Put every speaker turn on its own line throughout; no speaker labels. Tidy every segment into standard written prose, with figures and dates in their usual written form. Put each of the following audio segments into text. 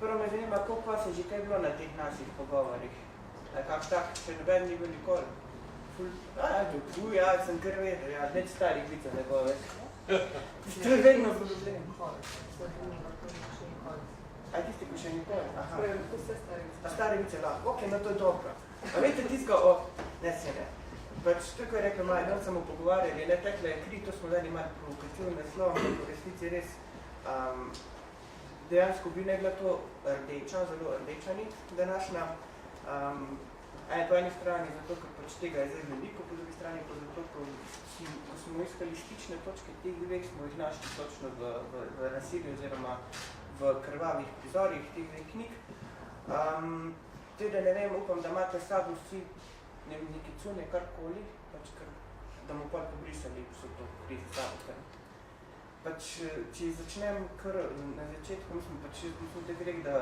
Prvo me zanima, koliko vas je že kaj bilo na teh naših pogovorih? Kak tak, še noben ni bil nikoli? Sem kar vedel, neč starih vicev ne bo več. To je vedno problem. Tisti, ko še nikoli? Aha. Stari vice, ok, no to je dobro. A veste, tisto ne se ne. Pač, tako je rekla Maja, dan smo pogovarjali, ne, tekla je kri, to smo dali malo provokativni naslov, ampak v resnici res dejansko bi ne bila to rdeča, zelo rdeča nit današnja. Po eni strani zato, ker pač tega je zdaj veliko, po drugi strani pa zato, ko smo iskali stične točke teh dveh, smo jih našli točno v nasilju oziroma v krvavih prizorih teh dveh knjig. Teda ne vem, upam, da imate s sabo vsi neki cune, karkoli, pač da mu pol pobrisali vso to krizo sabo. Pač, če začnem kar na začetku, mislim, da bi rekel, da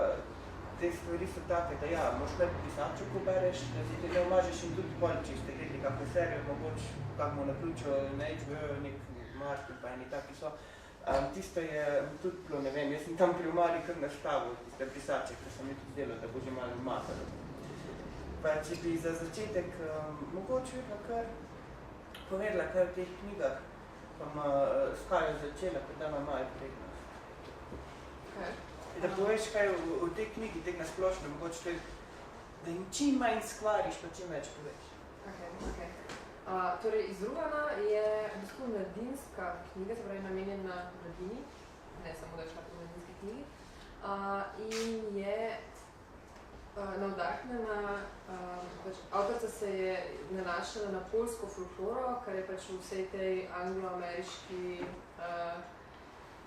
te stvari so take, da ja, moraš najbolj pisačo, ko bereš, da si te ne omažeš in tudi pol, če ste gledali kakve serijo, mogoče, kak mu naključil na HBO, nek Martin pa eni taki so. Tisto je tudi bilo, ne vem, jaz sem tam pri Omari kar naštavil, tiste pisače, ker sem mi tudi delal, da bo že malo umazalo. Pa če bi za začetek mogoče vedno kar povedala, kaj v teh knjigah, pa s kaj je začela, ker da ima Maja prednost.
Kaj?
Da poveš kaj v tej knjigi, teh nasplošno, mogoče to je, da jim čim manj skvariš, pa čim več poveš.
Ok. Torej, Izruvana je v bistvu mladinska knjiga, se pravi namenjena mladini, ne samo da je šla po mladinski knjigi, in je navdahnjena, avtorica se je nanašala na poljsko folkloro, kar je pač v vsej tej anglo-ameriški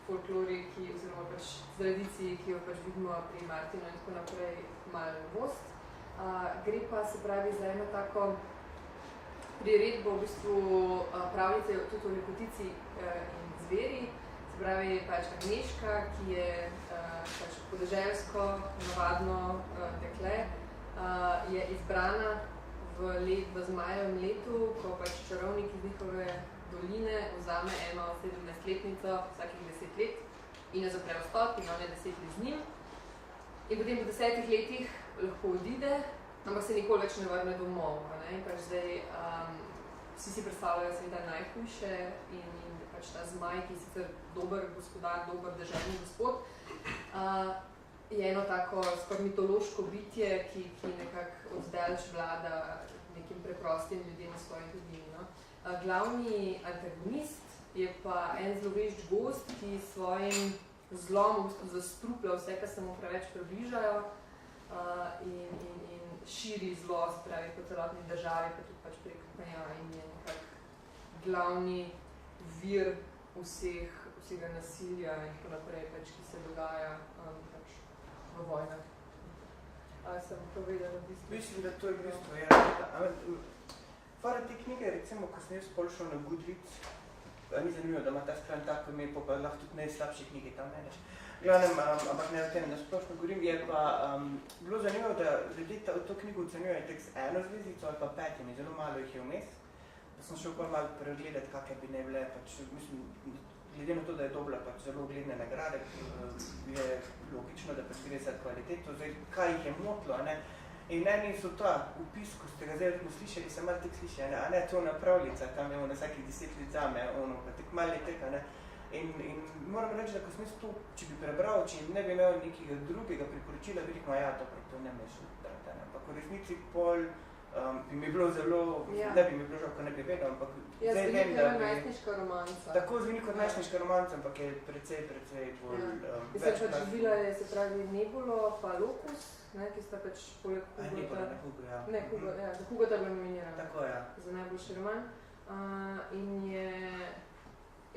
folklori, oziroma pač tradiciji, ki jo pač vidimo pri Martinu in tako naprej, malo novost. Gre pa se pravi za eno tako priredbo, v bistvu pravljice tudi o lepotici in zveri, se pravi pač Agneška, ki je pač podeželsko, navadno dekle, je izbrana v zmajevem letu, ko pač čarovnik iz njihove doline vzame eno 17-letnico vsakih 10 let in jo zapre v stop in on je 10 let z njim. In potem po 10 letih lahko odide, ampak se nikoli več ne vrne domov. In pač zdaj vsi si predstavljajo seveda najhujše in pač ta zmaj, ki je sicer dober gospodar, dober deželni gospod, je eno tako skoraj mitološko bitje, ki nekako odzdaleč vlada nekim preprostim ljudem v svoji dolini. Glavni antagonist je pa en zlovešč gozd, ki svojim zlom v bistvu zastruplja vse, kar se mu preveč približajo in širi zlo, se pravi po celotni državi, pa tudi pač prek meja in je nekak glavni vir vsega nasilja in tako naprej, pač, ki se dogaja pač v vojnah. Sem povedala v bistvu?
Mislim, da to je v bistvu, Fara te knjige, recimo, ko sem jaz pol šel na Goodreads, ni zanimivo, da ima ta stran tako ime, pa lahko tudi najslabše knjige tam meneš. Glavnem, ampak ne o tem, da splošno govorim, je pa bilo zanimivo, da ljudje to knjigo ocenjujejo tek z eno zvezdico ali pa 5, zelo malo jih je vmes. Pa sem šel pa malo pregledati, kakve bi ne bile, pač, mislim, glede na to, da je dobila pač zelo ugledne nagrade, je logično, da pač gre za kvaliteto, zdaj, kaj jih je motlo, ne? In eni so ta upis, ko ste ga zdaj slišali, sem malo tek slišali, a ne, to napravljica, tam je na vsakih 10 let zame, pa tek malo je teka, ne. In moram reči, da ko sem jaz to, če bi prebral, če ne bi imel nekega drugega priporočila, bi rekel, ja, to ne me šlo brati, ampak v resnici pol bi mi bilo zelo, ne bi mi bilo žal, ko ne bi vedel, ampak zdaj vem, da bi...
najstniška romanca.
Tako zveni kot najstniška romanca, ampak je precej bolj
več pač živila je, se pravi, Nebulo pa Locus, ki sta pač poleg Hugota...
Ne,
Hugo, ja, za Hugota bila nominirana.
Tako, ja.
Za najboljši roman. In je...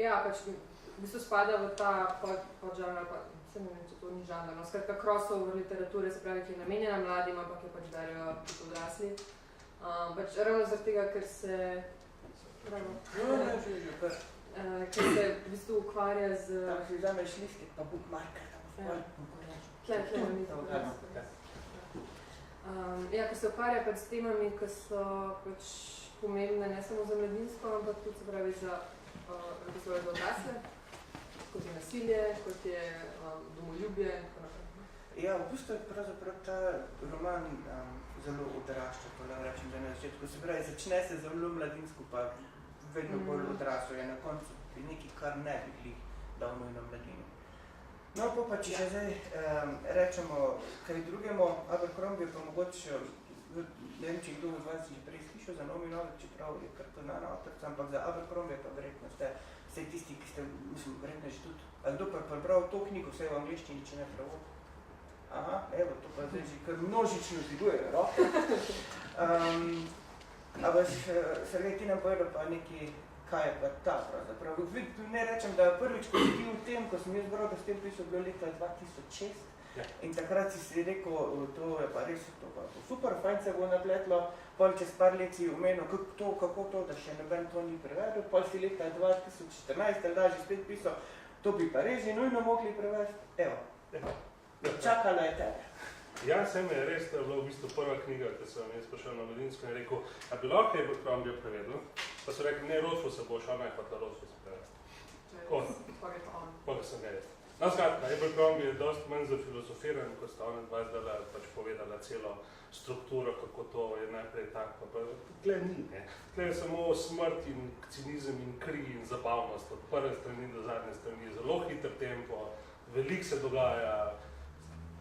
Ja, pač v bistvu spada v ta podžanr, pa se ne vem, če to ni žanr, no, skratka crossover literature, se pravi, ki je namenjena mladim, ampak je pač berijo tudi odrasli. Pač ravno zaradi tega, ker se... ker se v bistvu ukvarja z...
Tam si vzameš listek, pa bookmarker, tam
ja, ker se ukvarja pač s temami, ki so pač pomembne ne samo za mladinsko, ampak tudi se pravi za odrasle, kot je nasilje, kot je domoljubje in tako naprej.
Ja, v bistvu je pravzaprav ta roman zelo odrašča, to lahko rečem, da na začetku. Se pravi, začne se zelo mladinsko, pa vedno bolj odrasel je na koncu nekaj, kar ne bi glih dal nujno mladino. No, pa če še zdaj rečemo kaj drugemu, Abercrombie pa mogoče, ne vem, če kdo od vas že prej slišal za Naomi Novik, čeprav je kar poznana avtorica, ampak za Abercrombie pa verjetno ste vsej tisti, ki ste, mislim, verjetno že tudi, ali kdo pa prebral to knjigo, vse v angliščini, če ne prevod. Aha, evo, to pa zdaj že kar množično dvigujejo, no? Ampak, Sergej, ti nam povedal pa nekaj, kaj je pa ta pravzaprav. Ne rečem, da prvič, ko si bil v tem, ko sem jaz bral, da s tem pisal, bilo leta 2006, in takrat si rekel, to je pa res, to pa super, fajn se bo napletlo, pol čez par let si omenil, kako to, da še noben to ni prevedel, pol si leta 2014, ali da že spet pisal, to bi pa res že nujno mogli prevesti, evo. Čakala je tebe.
Ja, sem je res, to je bila v bistvu prva knjiga, ki sem jaz prišel na Mladinsko in rekel, a bi lahko je Abercrombie prevedel? Pa so rekli, ne, Rothfusa boš, a ne, pa ta Rothfusa prevesti. Pa sem ga jaz. No, skratka, Abercrombie je dosti manj zafilosofiran, kot sta ona dva zdala, pač povedala celo strukturo, kako to je najprej tako, pa tle ni, ne. Tle je samo smrt in cinizem in kri in zabavnost, od prve strani do zadnje strani, zelo hiter tempo, veliko se dogaja,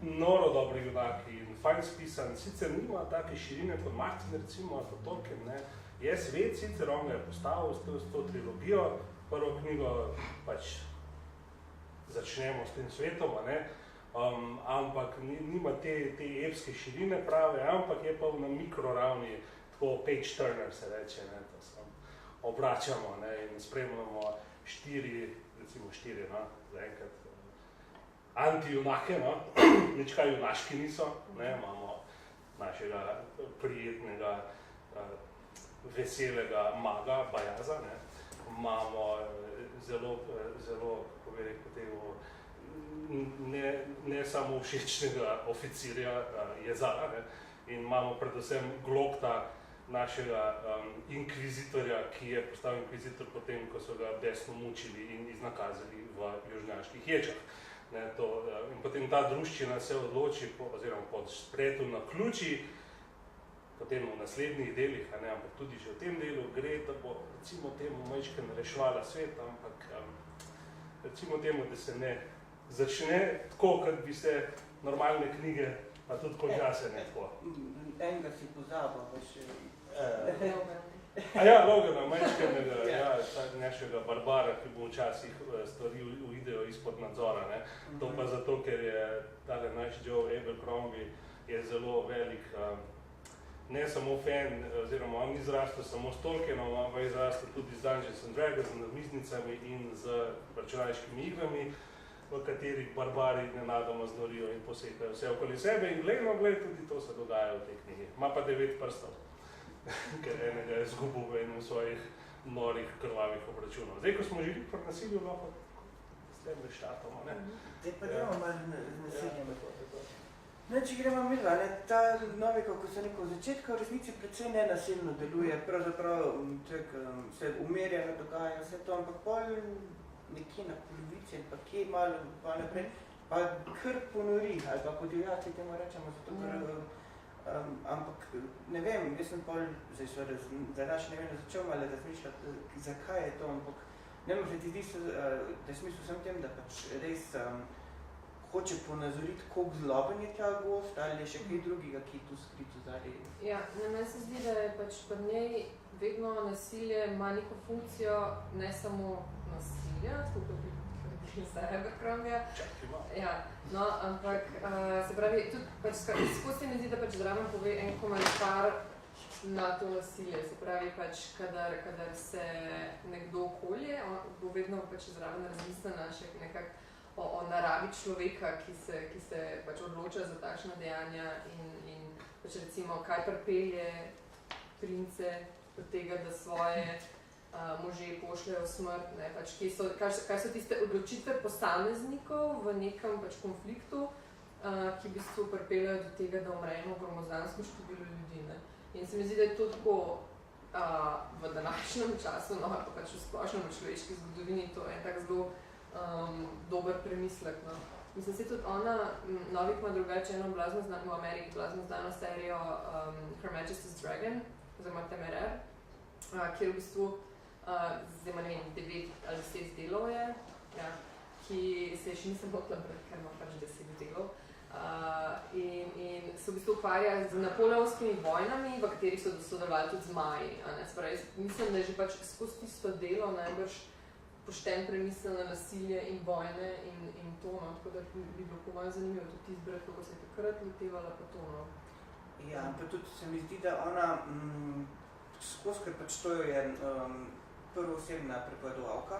noro dobri junaki in fajn spisan, sicer nima take širine kot Martin, recimo, ali kot Tolkien, ne. Je svet, sicer on ga je postavil s to trilogijo, prvo knjigo pač začnemo s tem svetom, ne, ampak nima te epske širine prave, ampak je pa na mikroravni, tako page turner se reče, ne, to se obračamo, ne, in spremljamo recimo štiri, no, zaenkrat, antijunake, no, nič kaj junaški niso, ne, imamo našega prijetnega, veselega maga, Bajaza, ne, imamo zelo, kako bi rekel temu, ne samo všečnega oficirja Jezara, ne, in imamo predvsem Glokta, našega inkvizitorja, ki je postal inkvizitor potem, ko so ga besno mučili in iznakazili v južnjaških ječah. Ne, in potem ta druščina se odloči, oziroma po spletu na ključi, potem v naslednjih delih, ne, ampak tudi že v tem delu gre, da bo recimo temu majčken reševala svet, ampak recimo temu, da se ne začne tako, kot bi se normalne knjige, pa tudi konča se ne tako.
Enega si pozabil, pa še...
A ja, Logana, majčkenega, ja, našega Barbara, ki bo včasih stvari uidejo izpod nadzora, ne. To pa zato, ker je tale naš Joe Abercrombie je zelo velik, ne samo fan, oziroma on ni zrastel samo s Tolkienom, ampak je zrastel tudi z Dungeons and Dragons, z namiznicami in z računalniškimi igrami, v katerih barbari nenadoma znorijo in posekajo vse okoli sebe in glej, tudi to se dogaja v tej knjigi. Ima pa 9 prstov. Ker enega je zgubil v enem svojih norih krvavih obračunov. Zdaj, ko smo žili pri nasilju, lahko s tem reštatamo, ne?
Zdaj pa gremo malo nasiljem. No, če gremo midva, ne, ta Novik, ko se neko v začetku v resnici predvsej nenasilno deluje, pravzaprav se umerjeno dogaja vse to, ampak pol nekje na polovici, pa kje malo pa naprej, pa kar ponori, ali pa podivjati temu rečemo, zato ker ampak ne vem, jaz sem pol, zdaj seveda zadaš ne vem, začel malo razmišljati, zakaj je to, ampak ne vem, že ti zdi se, da je smisel vsem tem, da pač res hoče ponazoriti, koliko zloben je ta gost, ali je še kaj drugega, ki je tu skrito zadaj.
Ja, meni se zdi, da je pač pri njej vedno nasilje ima neko funkcijo, ne samo nasilja, tako kot za Abercrombija. Ja, no, ampak se pravi, tudi pač skozi se mi zdi, da pač zraven pove en komentar na to nasilje. Se pravi, pač kadar se nekdo okolje, bo vedno pač zraven razmislena še nekako o naravi človeka, ki se pač odloča za takšna dejanja in pač recimo, kaj pripelje prince do tega, da svoje može pošljajo smrt, ne, pač, kaj so tiste odločitve posameznikov v nekem pač konfliktu, ki v bistvu pripeljajo do tega, da umremo gromozansko število ljudi. Ne. In se mi zdi, da je to tako v današnjem času, no, pa pač v splošnem človeški zgodovini, to je tak zelo dober premislek. No. Mislim, se tudi ona, Novik ima drugače eno v Ameriki blazno znano serijo Her Majesty's Dragon, oziroma Temeraire, kjer v bistvu, zdaj ima, ne vem, 9 ali 10 delov je, ja, ki se še nisem hotela brati, ker ima pač 10 delov. In se v bistvu ukvarja z napoleonskimi vojnami, v katerih so sodelovali tudi zmaji. Mislim, da je že pač skozi tisto delo najbrž pošten premisleno nasilje in vojne in to, no, tako da bi bilo po mojem zanimivo tudi izbrati, kako se je takrat lotevala pa to, no.
Ja, pa tudi se mi zdi, da ona skozi, ker pač to je prvoosebna prepovedovalka,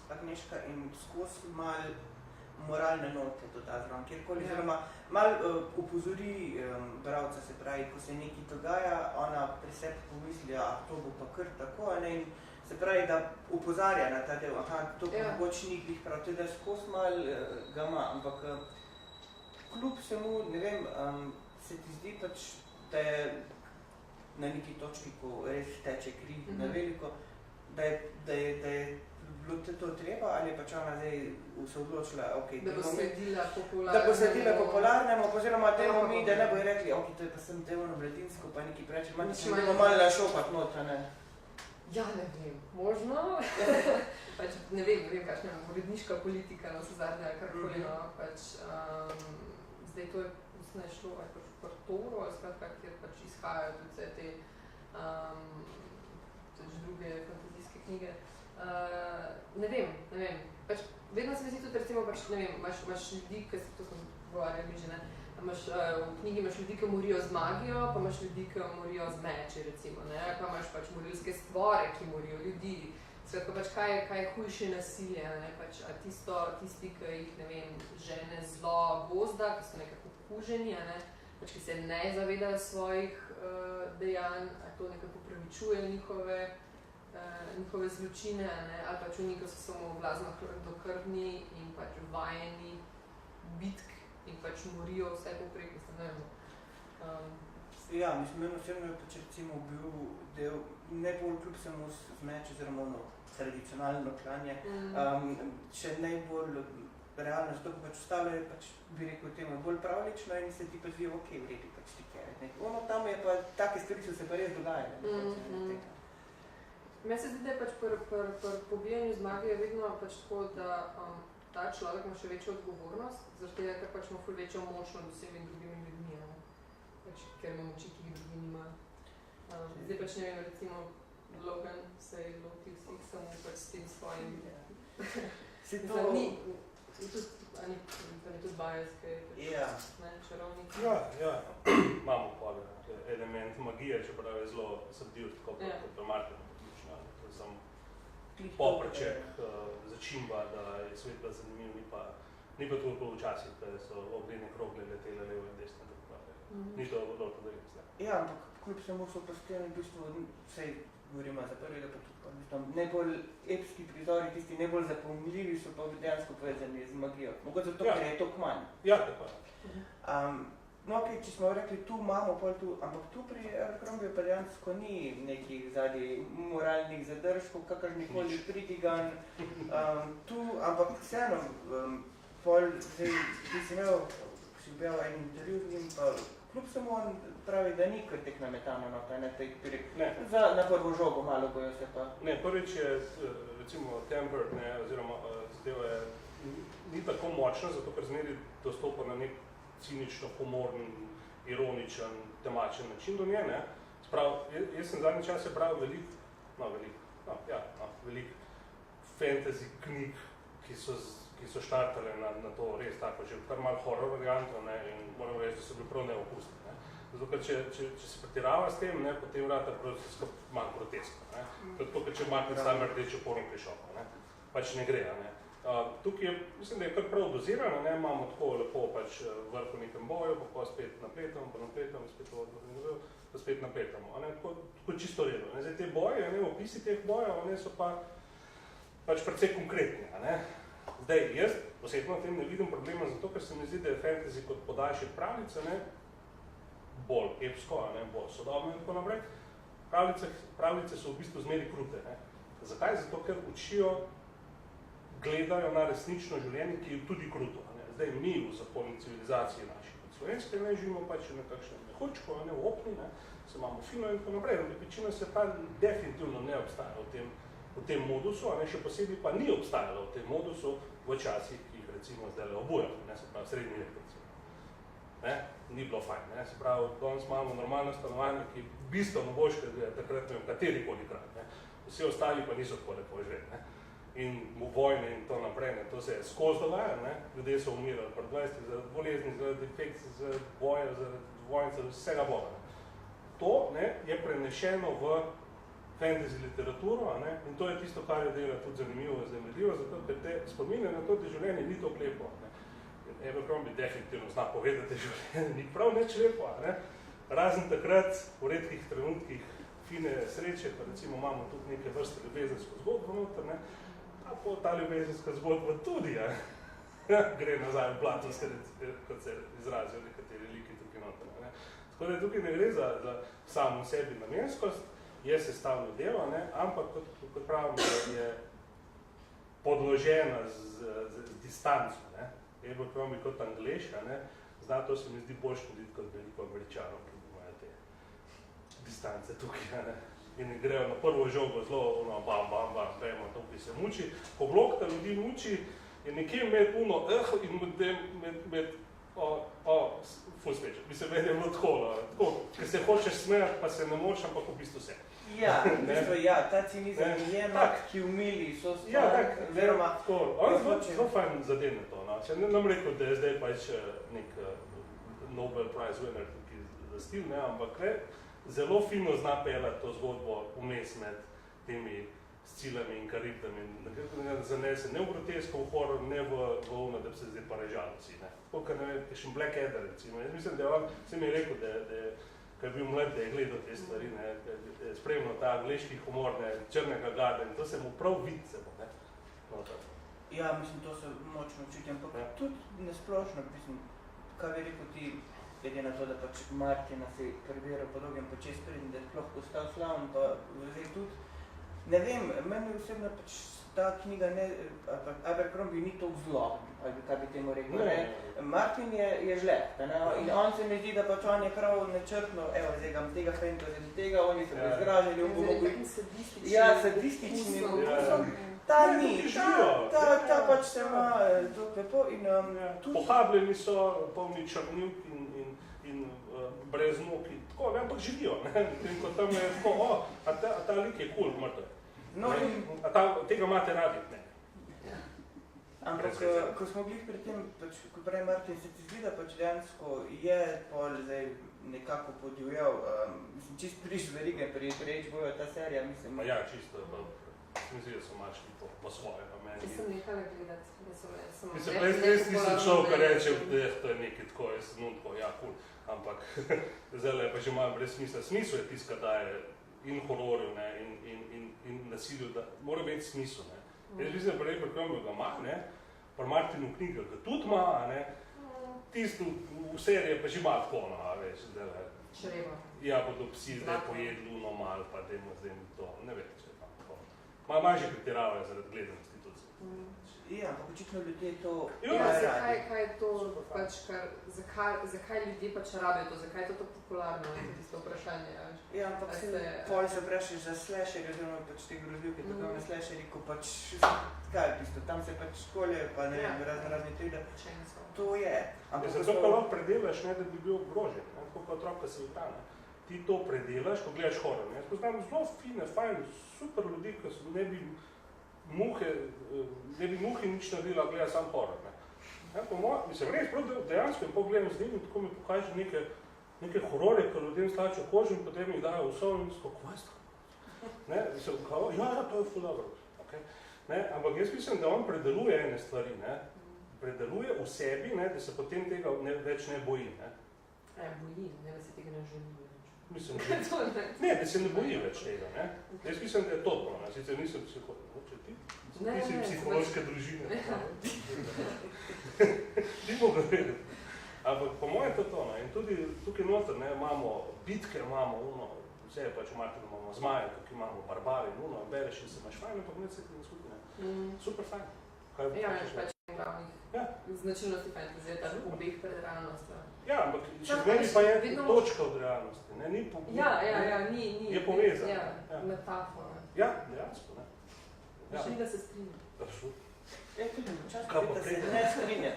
Agneška, in skozi malo moralne note doda zraven, kjerkoli, oziroma malo upozori bralca, se pravi, ko se nekaj dogaja, ona pri sebi pomisli, to bo pa kar tako, ne, in se pravi, da upozarja na ta del, to pa mogoče ni glih prav, teda skozi malo ga ima, ampak kljub vsemu, ne vem, se ti zdi pač, da je na neki točki, ko res teče kri na veliko, da je bilo to treba, ali je pač ona zdaj se odločila,
da bo sledila popularnemu.
Da bo sledila popularnemu, oziroma temu mi, da ne bojo rekli, to je pa sem Devono Mladinsko, pa nekaj preče, da bomo malo našopat nota, ne?
Ja, ne vem, možno. Pač ne vem, kakšna je uredniška politika, no, se zadnja, karkoli, no, pač zdaj to je šlo pač v Portoro, ali skratka, kjer pač izhajajo tudi vse te druge fantazijske knjige. Ne vem, pač vedno se mi zdi tudi, recimo, pač, ne vem, imaš ljudi, to smo govarjali že, ne, v knjigi imaš ljudi, ki morijo z magijo, pa imaš ljudi, ki morijo z meči, recimo, ne, pa imaš pač morilske stvore, ki morijo ljudi. Skratka, pač kaj je hujše nasilje, ne, pač tisti, ki jih, ne vem, žene zlo gozda, ki so nekako okuženi, ne, pač ki se ne zavedajo svojih dejanj, to nekako upravičuje njihove zločine, ne, ali pač oni, ki so samo blazno dokrvni in pač vajeni bitk in pač morijo vse poprek, mislim, ne vem.
Ja, mislim, meni osebno je pač recimo bil del, ne bolj kljub samo z meč, oziroma tradicionalno klanje, še najbolj realno, zato ko pač ostalo je pač, bi rekel temu, bolj pravlično in se ti pa zvijo, v redu, pač ti kere. Ono tam je pa, take stvari so se pa res dogajale.
Meni se zdi, da je pač pri pobijanju zmage je vedno pač tako, da ta človek ima še večjo odgovornost, zaradi tega, ker pač ima ful večjo moč nad vsemi drugimi ljudmi, pač, ker ima moči, ki jih drugi nima. Zdaj pač ne vem, recimo Logan se je lotil vseh samo pač s tem svojim. Ni tudi bias, kaj je pač čarovnik.
Ja, imamo pa element magije, čeprav je zelo subdivt, tako kot Martin. To je samo popreček, začimba, da je svet bila zanimiv, ni pa toliko včasih, da so ognjene krogle letele levo in desno, ni to dobro, da je vse.
Ja, ampak kljub samo so posteli v bistvu, vsej govorimo za prvega, pa tudi najbolj epski prizori, tisti najbolj zapomljivi so pa dejansko povezani z magijo. Mogoče zato, ker je to kmanj.
Ja, tako je.
No, če smo rekli, tu imamo pol tu, ampak tu pri Abercrombiju pa dejansko ni nekih zadnjih moralnih zadržkov, kakršnikoli pridiganj, ampak vseeno, pol, zdaj, ti si imel, si objavil en intervju z njim, pa kljub samo on pravi, da ni kritik nametano, na prvo žogo malo bojo se pa.
Ne, prvič je, recimo, tempered, oziroma zadeva je, ni tako močna, zato ker zmeri dostopa na nek cinično, humoren, ironičen, temačen način do nje, ne. Jaz sem zadnji čas bral veliko fantasy knjig, ki so štartale na to res tako, že kar malo horror varianto, ne, in moram reči, da so bili prav neokusni, ne. Zato, ker če se pretirava s tem, ne, potem vrata prav malo grotesko, ne. Tako, ker če Martin sam rdeče porno prišopa, ne, pač ne gre, ne. Tukaj je, mislim, da je kar prav dozirano, ne, imamo tako lepo pač vrh v nekem boju, pa spet napletamo, spet odvrnil, pa spet napletamo, ne, tako čisto redno. Zdaj, te boje, ne, opisi teh bojev, ne, so pač precej konkretni, ne. Zdaj, jaz osebno v tem ne vidim problema zato, ker se mi zdi, da je fantasy kot podaljšek pravljice, ne, bolj epsko, ne, bolj sodobno in tako naprej. Pravljice so v bistvu zmeri krute, ne. Zakaj? Zato, ker učijo gledajo na resnično življenje, ki je tudi kruto. zdaj mi v zahodni civilizaciji naši kot slovenske, ne, živimo pač v nekakšnem mehurčku, ne, v opni, ne, se imamo fino in tako naprej. Večina se pa definitivno ne obstaja v tem modusu, a ne, še posebej pa ni obstajalo v tem modusu v časih, ki jih recimo zdaj le obujamo, ne, se pravi srednji let recimo. Ne, ni bilo fajn, ne, se pravi, danes imamo normalno stanovanje, ki je bistveno boljše, da je takrat ne vem, katerikoli krat, ne. Vsi ostali pa niso tako lepo živeli, ne. In vojne in to naprej, ne, to se je skozi dogaja, ne, ljudje so umirali pri 20 zaradi bolezni, zaradi infekcij, zaradi boja, zaradi vojnic, zaradi vsega boga, ne. To, ne, je prenešeno v fantasy literaturo, ne, in to je tisto, kar je dela tudi zanimivo in zanimljivo, zato ker te spominja na to, da življenje ni tako lepo, ne. Abercrombie definitivno zna povedati, da življenje ni prav nič lepo, ne. Razen takrat, v redkih trenutkih fine sreče, pa recimo imamo tudi neke vrste ljubezensko zgodbo noter, ne, a po ta ljubezenska zgodba tudi, gre nazaj v blato, kot se izrazijo nekateri liki tukaj noter, ne. Tako da tukaj ne gre za samo sebi namenskost, je sestavno delo, ne, ampak kot pravim, je podložena z distanco, ne. Abercrombie kot Angleša, ne, zna to se mi zdi bolj škoditi kot veliko Američanov, ki imajo te distance tukaj, ne. In grejo na prvo žogo zelo, bam, gremo, tukaj se muči. Ko blok ta ljudi muči, je nekje med in med ful smečo. Bi se meni je bilo tako, ker se hočeš smejati, pa se ne moč, ampak v bistvu se.
Ja, v bistvu ja, ta cinizem je enak, ki umili so stvar, veroma...
On je zelo fajn zadene to, no. Se nam rekel, da je zdaj pač nek Nobel Prize winner tukaj za stil, ne, ampak zelo fino zna pelati to zgodbo vmes med temi Scilami in Karibdami. Zanese ne v grotesko, v horror, ne v ono, da bi se zdaj pa režali vsi, ne. Tako, ker ne vem, še Blackadder, recimo. Jaz mislim, da je on, se mi je rekel, da ko je bil mlad, da je gledal te stvari, ne, da je spremljal ta angleški humor, ne, Črnega garda in to se mu prav vidi se bo, ne. No,
ja, mislim, to se močno čuti, ampak tudi nesplošno, mislim, kaj bi rekel ti, glede na to, da pač Martina si prebiral po dolgem počes prednji, da je sploh postal slavn, pa zdaj tudi, ne vem, meni osebno pač ta knjiga ne, Abercrombie ni toliko zloben, ali kaj bi temu rekel, ne. Martin je žleht, ne, in on se mi zdi, da pač on je prav načrtno, evo, zdaj ga tega fantasy, tega, oni so izražali, on bo mogli... Ja, sadistični vkusom. Ta ni, ta pač se ima tako lepo in...
Pohabljeni so, polni črnjuk in brez nog in tako, ampak živijo, ne. In ko tam je tako, a ta lik je cool, mrtev. Tega imate radi, ne.
Ampak, ko smo bili pri tem, pač, ko pravi Martin, se ti zdi, da pač dejansko je pol zdaj nekako podivjal, mislim, čist priš verige pri HBO-ju ta serija, mislim...
Pa ja, čisto, mislim, da so mački po svoje, pa meni...
Jaz sem nehala gledati, da so samo...
Mislim, res nisem šel, kar reče, da to je nekaj tako, jaz sem tako, ja, cool, ampak zdaj je pa že malo brez smisla. Smisel je tiska, da je in hororju, ne, in nasilju, da mora biti smisel, ne. Jaz mislim, da Abercrombie ga ima, ne, pa Martinu knjiga ga tudi ima, ne, tisto v seriji pa že malo tako, no, a veš, zdaj le.
Čreva.
Ja, bodo psi zdaj pojedli luno malo, pa dajmo zdaj to, ne vem, če je tam tako. Malo že pretiravajo zaradi gledanosti tudi.
Ja, ampak očitno ljudje to...
Ja, zakaj je to pač, zakaj ljudje pač rabijo to, zakaj je to popularno, je tisto vprašanje, ja.
Ja, ampak pol se vprašaš za slasherje, oziroma pač te grozljivke, tako na slasherji, ko pač, kaj je tisto, tam se pač školje, pa ne vem, razni trida. To je.
Zato pa lahko predelaš, ne, da bi bil ogrožen, ne, tako kot otrok, ki se vita, ne. Ti to predelaš, ko gledaš horor, ne. Jaz poznam zelo fine, fajn, super ljudi, ki so ne bi muhe nič naredila, gleda sam horor, ne. Ja, mislim, res, prav dejansko jim pogledam z njim in tako mi pokaže neke horore, ki ljudem slačijo kožo in potem jih dajo v sol in tako, kaj je to? Ne, mislim, kao, ja, to je ful dobro, okay. Ne, ampak jaz mislim, da on predeluje ene stvari, ne. Predeluje v sebi, ne, da se potem tega več ne boji, ne.
Boji, ne, da se tega ne želi.
Mislim, da se ne boji več tega, ne. Jaz mislim, da je to, ne, sicer nisem psiholog, nisi psihološke družine. Ti boga vedeti. Ampak po mojem to to, ne, in tudi tukaj noter, ne, imamo bitke, imamo ono, vse je pač v Martinu, imamo zmaje, tukaj imamo barbari, ono, bereš in se imaš fajn, ampak ne se ti ne skupine. Super fajn.
Ja, pač naravnih značilnosti fantazije, ta pobeg pred realnostjo.
Ja, ampak še zmeri pa je točka od realnosti, ne? Ni pobeg.
Ni.
Je povezan.
Ja, metafora.
Ja, dejansko, ne.
Še da se strinjam.
Ja, tudi včasih, da se ne strinjam.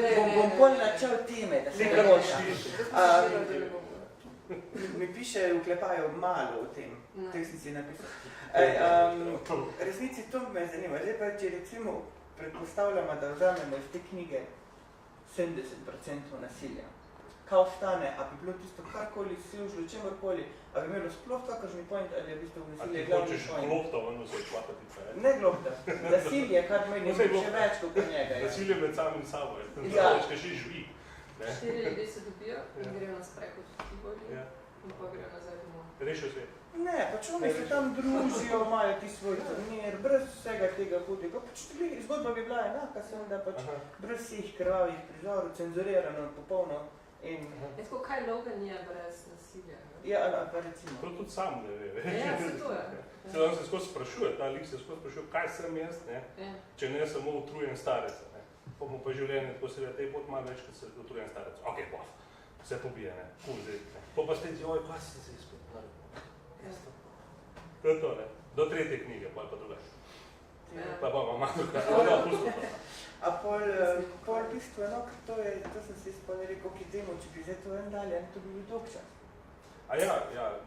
Ne.
Bom pol načel teme, da se ne loča. Mi piše v klepaju malo o tem, to sem si napisal. Resnici to me zanima. Zdaj pa, če recimo predpostavljamo, da vzamemo iz te knjige 70% nasilja. Kaj ostane, a bi bilo tisto karkoli služilo, čemorkoli, a bi imelo sploh kakršni point, ali je v bistvu nasilje glavni point?
A ti hočeš globta, ono se čvakati pa
Ne globta, nasilje, kar meni še več kot njega.
Nasilje med samim sabo, je.
Ja.
Če še živi.
4 ljudi se dobijo in grejo na sprehod v Tivoli in pa grejo nazaj domov.
Rešil svet.
Ne, pač oni se tam družijo, imajo ti svoj turnir, brez vsega tega hudega. Pač zgodba bi bila enaka, sem da pač brez vseh krvavih prizorov, cenzurirano, popolno.
Tako, kaj Logan je brez nasilja?
Ja, pa recimo.
To tudi sam ne ve.
Ja, se to je.
Se on se skozi sprašuje, ta lik se skozi sprašuje, kaj sem jaz, ne? Če ne samo utrujen starec. Pa mu pa življenje tako se ve, tej pot malo več, kot se utrujen starec. Ok, bof, vse pobije, ne, zdaj, ne. Pa pa spet, joj, kaj si se izpet naredil? To je to, ne. Do 3. knjige, pa drugače. Pa malo tukaj.
A pol bistveno, to sem si spolne rekel, ki temu, če bi zdaj to en dalje, to bi bil dolg čas.
A ja,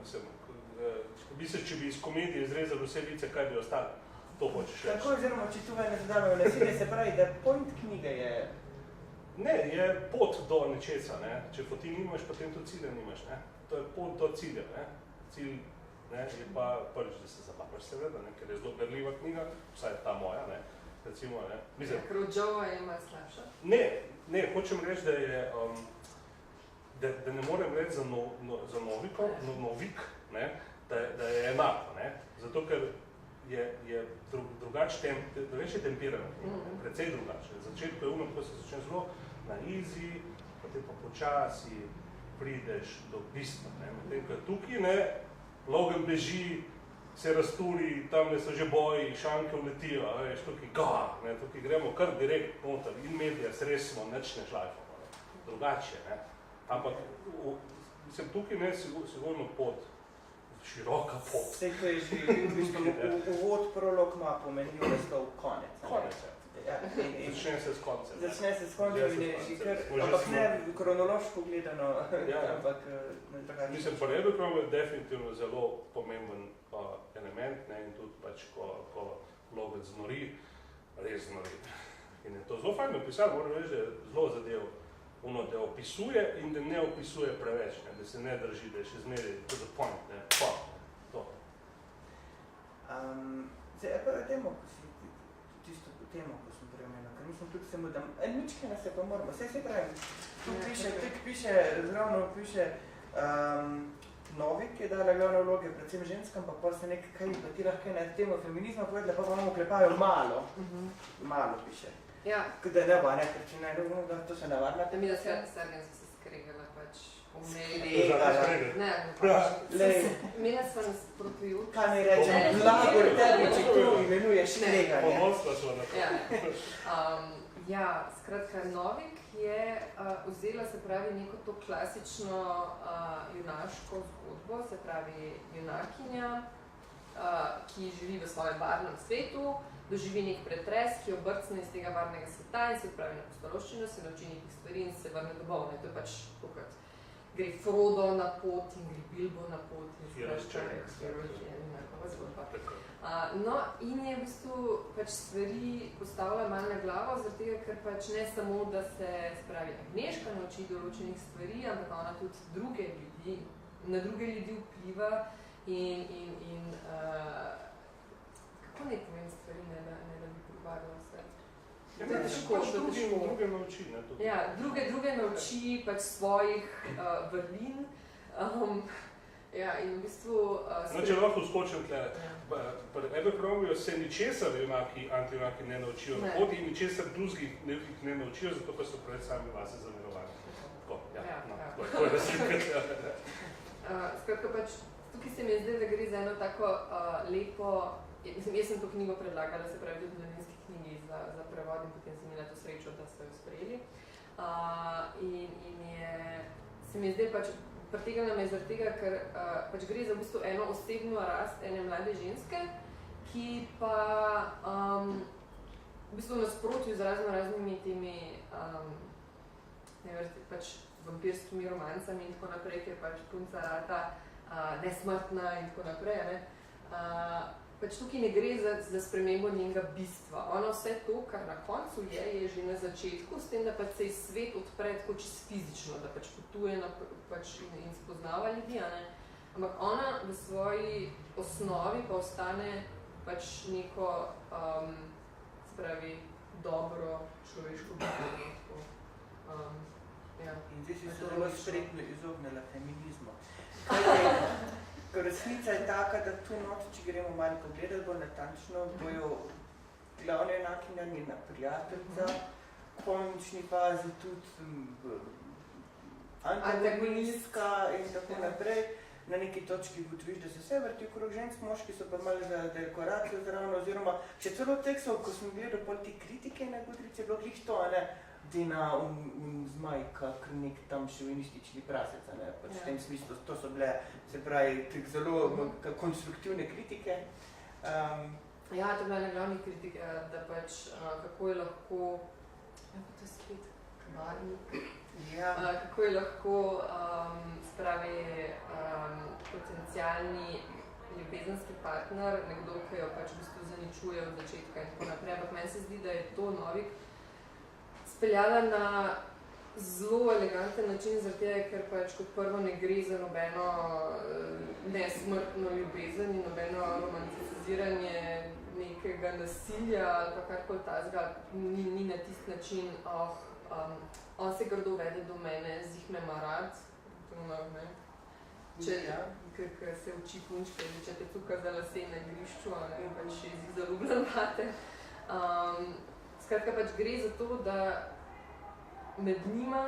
mislim, če bi iz komedije izrezali vse vice, kaj bi ostali? To hočeš reči.
Tako, oziroma, če tu ne zadavajo nasilje, se pravi, da point knjige je...
Ne, je pot do nečesa, ne. Če poti nimaš, potem tudi cilja nimaš, ne. To je pot do cilja, ne. Cilj, ne, je pa prvič, da se zabavaš seveda, ne, ker je zelo berljiva knjiga, vsaj ta moja, ne, recimo, ne. Mislim,
ker od Joe je ima slabša?
Ne, hočem reči, da je, da ne morem reči za novik, ne, da je enako, ne, zato ker je drugače tempirano, precej drugače. Na začetku je umno, ko se začne zelo na easy, potem pa počasi prideš do bistva. Medtem, ker tukaj, ne, Logan beži, se razturi, tamle so že boji, šanke vletijo, veš, tukaj tukaj gremo kar direkt noter, in medija, res smo, nič ne šlajfamo, drugače, ne. Ampak, mislim, tukaj ne, sigurno pot, široka pot.
Vse, ko je že v bistvu uvod prolog ima pomenil, da sta v konec.
Konec,
ja.
Začne se s koncem.
Začne se s koncem in je že kar, ampak ne kronološko gledano, ampak drugače.
Mislim, pa Rebekov je definitivno zelo pomemben element, ne, in tudi pač, ko Logan znori, res znori. In je to zelo fajn napisal, moram reči, da je zelo zadev. Da opisuje in da ne opisuje preveč, ne, da se ne drži, da je še zmeri to the point, ne, pa, to.
Zdaj, pa temo, tisto temo, ko sem premenil, ker mislim tudi samo, da ničkaj nas se pa moramo, vse se pravim, tu piše, zravno piše, Novik je dala glavne vloge, predvsem ženskam, pa se nekaj, pa ti lahko na temo feminizma povedala, pa vam oklepajo malo piše.
Ja.
Da ne bo, ne, ker če ne, to se navadna.
Da mi da srednjem so se skregala pač
Skregala.
Ne, pač. Imela sva nas protujuč.
Kaj mi rečem, blagor tebi, če to imenuješ skreganje.
Ponosla sva na to.
Ja, skratka, Novik je vzela, se pravi, neko to klasično junaško zgodbo, se pravi, junakinja, ki živi v svojem varnem svetu, doživi nek pretres, ki jo brcne iz tega varnega sveta in se odpravi na pustolovščino, se nauči nekih stvari in se vrne domov. To je pač pokat. Gre Frodo na pot in gre Bilbo na pot in No, in je v bistvu pač stvari postavila malo na glavo, zaradi tega, ker pač ne samo, da se spravi Agneška nauči določenih stvari, ampak ona tudi na druge ljudi vpliva in kako ne povem stvari, ne da bi pribarila vse.
Druge nauči, ne?
Ja, druge nauči pač svojih vrlin. Ja, in v bistvu...
Če lahko skočim tle, pri Abercrombiju se ničesar anti-junaki ne naučijo na poti in ničesar drugih ne naučijo, zato pa so pred sami vase zamirovali. Tako, to je razlika.
Skratka pač, tukaj se mi je zdaj, da gre za eno tako lepo jaz sem to knjigo predlagala, se pravi tudi mladinski knjigi za prevod in potem sem imela to srečo, da so jo sprejeli. In se mi je zdaj pač pritegnila me zaradi tega, ker pač gre za v bistvu eno osebno rast ene mlade ženske, ki pa v bistvu nasprotju z raznimi temi pač vampirskimi romancami in tako naprej, ker pač punca rata nesmrtna in tako naprej, ne? Pač tukaj ne gre za spremembo njenega bistva. Ona vse to, kar na koncu je že na začetku, s tem, da pač se svet odpre tako čisto fizično, da pač potuje pač in spoznava ljudi, ne? Ampak ona v svoji osnovi pa ostane pač neko, se pravi, dobro človeško bitje.
In zdaj si se zelo spretno izognila feminizmu. Ker resnica je taka, da tu noč, če gremo malo pogledati, bolj natančno, bojo glavne enakinja njena prijateljica, v končni fazi tudi antagonistka in tako naprej. Na neki točki ugotoviš, da se vse vrti okrog žensk, moški so pa malo za dekoracijo zravno, oziroma še celo tekstov, ko sem gledal pol te kritike na Goodreads, je bilo glih to, ne, Dina Zmajka, ker nek tam šovinistični prasec, ne, pač v tem smislu, to so bile, se pravi, zelo konstruktivne kritike.
Ja, to je bila ena glavnih kritik, da pač kako je lahko, to je spet kvarnik, kako je lahko, spravi, potencialni ljubezenski partner, nekdo, ki jo pač v bistvu zaničuje od začetka in tako naprej, ampak meni se zdi, da je to Novik speljala na zelo eleganten način, zaradi tega, ker pač kot prvo ne gre za nobeno nesmrtno ljubezen in nobeno romanticiziranje nekega nasilja ali pa karkoli tazga, ni na tist način, on se grdo vede do mene, zih me ima rad, ne? Ker se uči punčke, če te cuka za lase na igrišču, pač je zih zaljubljen vate. Skratka, pač gre za to, da med njima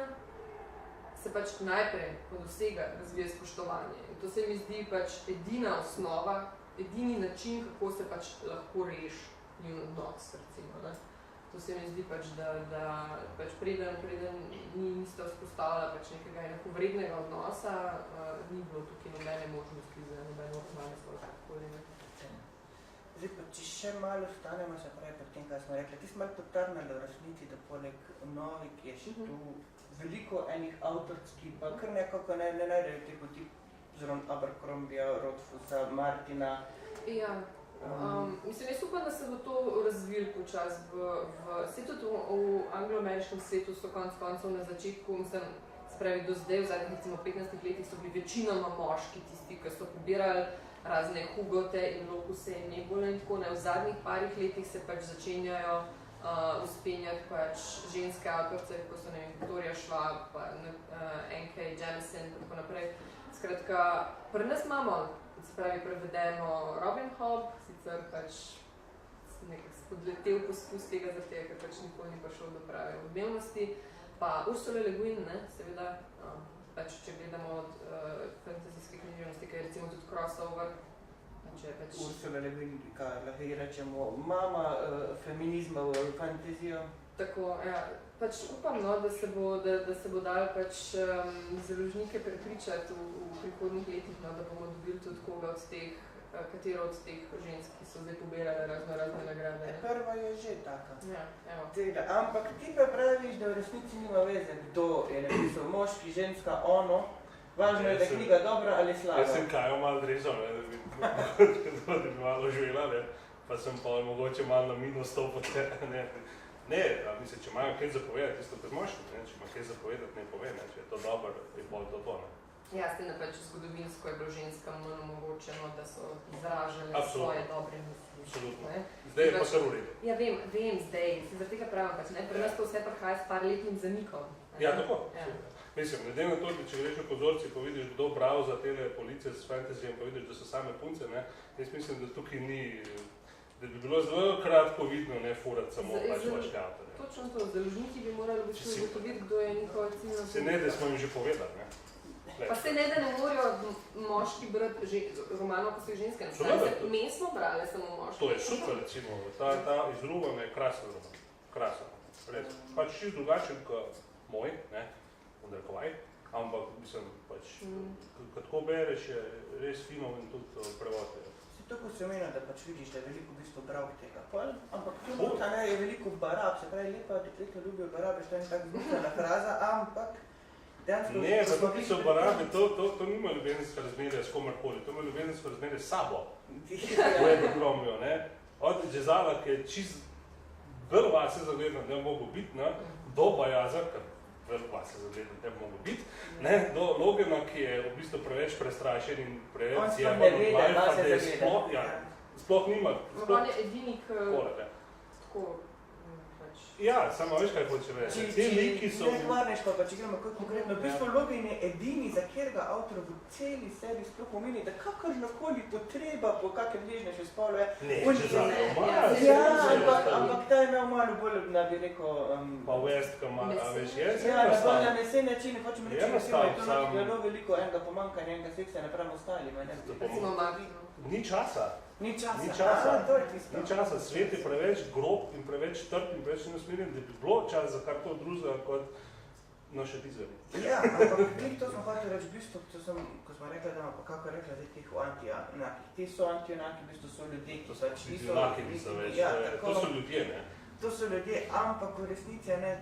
se pač najprej od vsega razvije spoštovanje. In to se mi zdi pač edina osnova, edini način, kako se pač lahko reši njun odnos, recimo, ne? To se mi zdi pač, da pač preden niste vzpostavila pač nekega enakovrednega odnosa, ni bilo tukaj nobene možnosti za nobeno odmane svojega okolja.
Zdaj pa, če še malo ostanemo, se pravi pri tem, kaj smo rekli, ti smo malo potrnali v resnici, da poleg Novik je še tu veliko enih avtorskih, pa kar nekako ne najdejo te poti, zelo Abercrombija, Rothfusa, Martina.
Ja. Mislim, jaz upam, da se bo to razvil počas se tudi v anglo-ameriškem svetu so koncev na začetku, mislim, spravi do zdaj, v zadnjih recimo 15 letih so bili večinoma moški tisti, ki so pobirali razne Hugote in Locuse in Nebule in tako ne. V zadnjih parih letih se pač začenjajo uspenjati pač ženske avtorce, kot so, ne vem, Victoria Schwab, pa N.K. Jemisin in tako naprej. Skratka, pri nas imamo, se pravi, prevedeno Robin Hobb, sicer pač nekak spodletel poskus tega zaradi, ker pač nikoli ni prišel do prave odmevnosti, pa Ursula Le Guin, ne, seveda, pač če gledamo od fantazijske književnosti, kaj je recimo tudi crossover, pač
Ursula Le Guin, kaj lahko rečemo, mama feminizma v fantazijo.
Tako, ja, pač upam, no, da se bo dal pač založnike prepričati v prihodnjih letih, no, da bomo dobili tudi koga od teh, katero od teh žensk, ki so zdaj pobirale razne nagrade.
Prva je že taka.
Ja, evo.
Tega. Ampak ti pa praviš, da v resnici nima veze, kdo je napisal, moški, ženska, ono. Važno je, da je knjiga dobra ali slaba.
Jaz sem Kajo malo drezal, da bi malo živela, ne, pa sem pa mogoče malo na minus stopil, ne. Ne, mislim, če imajo kaj zapovedati, tisto kot moški, ne, če ima kaj zapovedati, ne pove, ne, če je to dobro, je bolj to, ne.
Ja, s tem, da pač zgodovinsko je bilo ženskam manj omogočeno, da so izražale svoje dobre misli.
Absolutno. Zdaj je pa kar v redu.
Ja, vem zdaj, zaradi tega pravim pač, ne, pri nas to vse prihaja s par letnim zamikom.
Ja, tako. Ja. Mislim, glede na to, če greš v konzorci, pa vidiš, kdo browza tele police s fantasyjem, pa vidiš, da so same punce, ne, jaz mislim, da tukaj ni, da bi bilo zelo kratko vidno, ne furati samo pač vaške avtorje.
Točno to, založniki bi morali ugotoviti, kdo je njihova ciljna.
Se ne, da smo jim že povedali, ne.
Pa se ne, da ne morajo moški brati romanov, ko so jih ženske napisali. Mi smo brali samo moški.
To je super, recimo. Ta izruvan je krasen roman. Krasen. Pač čisto drugačen kot moj, ne, odrekovaj, ampak mislim, pač, ko tako bereš, je res fino in tudi prevod je.
Tako se omenja, da pač vidiš, da je veliko v bistvu bral tega pol, ampak tudi ne, je veliko barab, se pravi, lepa dekleta ljubijo barabe, što je ne tako zbučena fraza, ampak dejansko...
Ne, zato ki so barabe, to nima ljubezenska razmerja s komarkoli, to ima ljubezensko razmerje s sabo. To je poglomijo, ne. Od Džezala, ki je čist vrlo vase zagledno, ne mogo biti, ne, do Bajaza, ker vrlo vase zagledno ne mogo biti, ne, do Logana, ki je v bistvu preveč prestrašen in preveč je sploh nima.
On je edini, tako pač...
Ja, samo veš, kaj hoče reči. Te liki so...
Ne kvarneško, pa če gremo konkretno, v bistvu Logan je edini, za katerega avtor v celi sebi sploh pomeni, da kakršnakoli potreba po kakem nežnejšem spolu je...
Ne, če
Ja, ampak ta je imel malo bolj, da bi rekel...
Pa Westka malo, a veš, je
Ja, na bolj na mesen način, hočem reči, da je to
sam...
zelo veliko enega pomankanja, enega seksa napravimo ostali,
Recimo Martinu.
Ni časa.
Ni časa.
Ni časa. Svet je preveč grob in preveč trp in preveč neusmerjen, da bi bilo čas za kar to drugega kot naše tizeri.
Ja, ampak to smo hoteli reči, v bistvu, ko smo rekli, da imamo, kako je rekla, zdaj teh anti-junakih. Ti so anti-junaki, v bistvu so ljudje, ki pač niso...
Junaki bi se več, to so ljudje, ne?
To so ljudje, ampak v resnici, ne,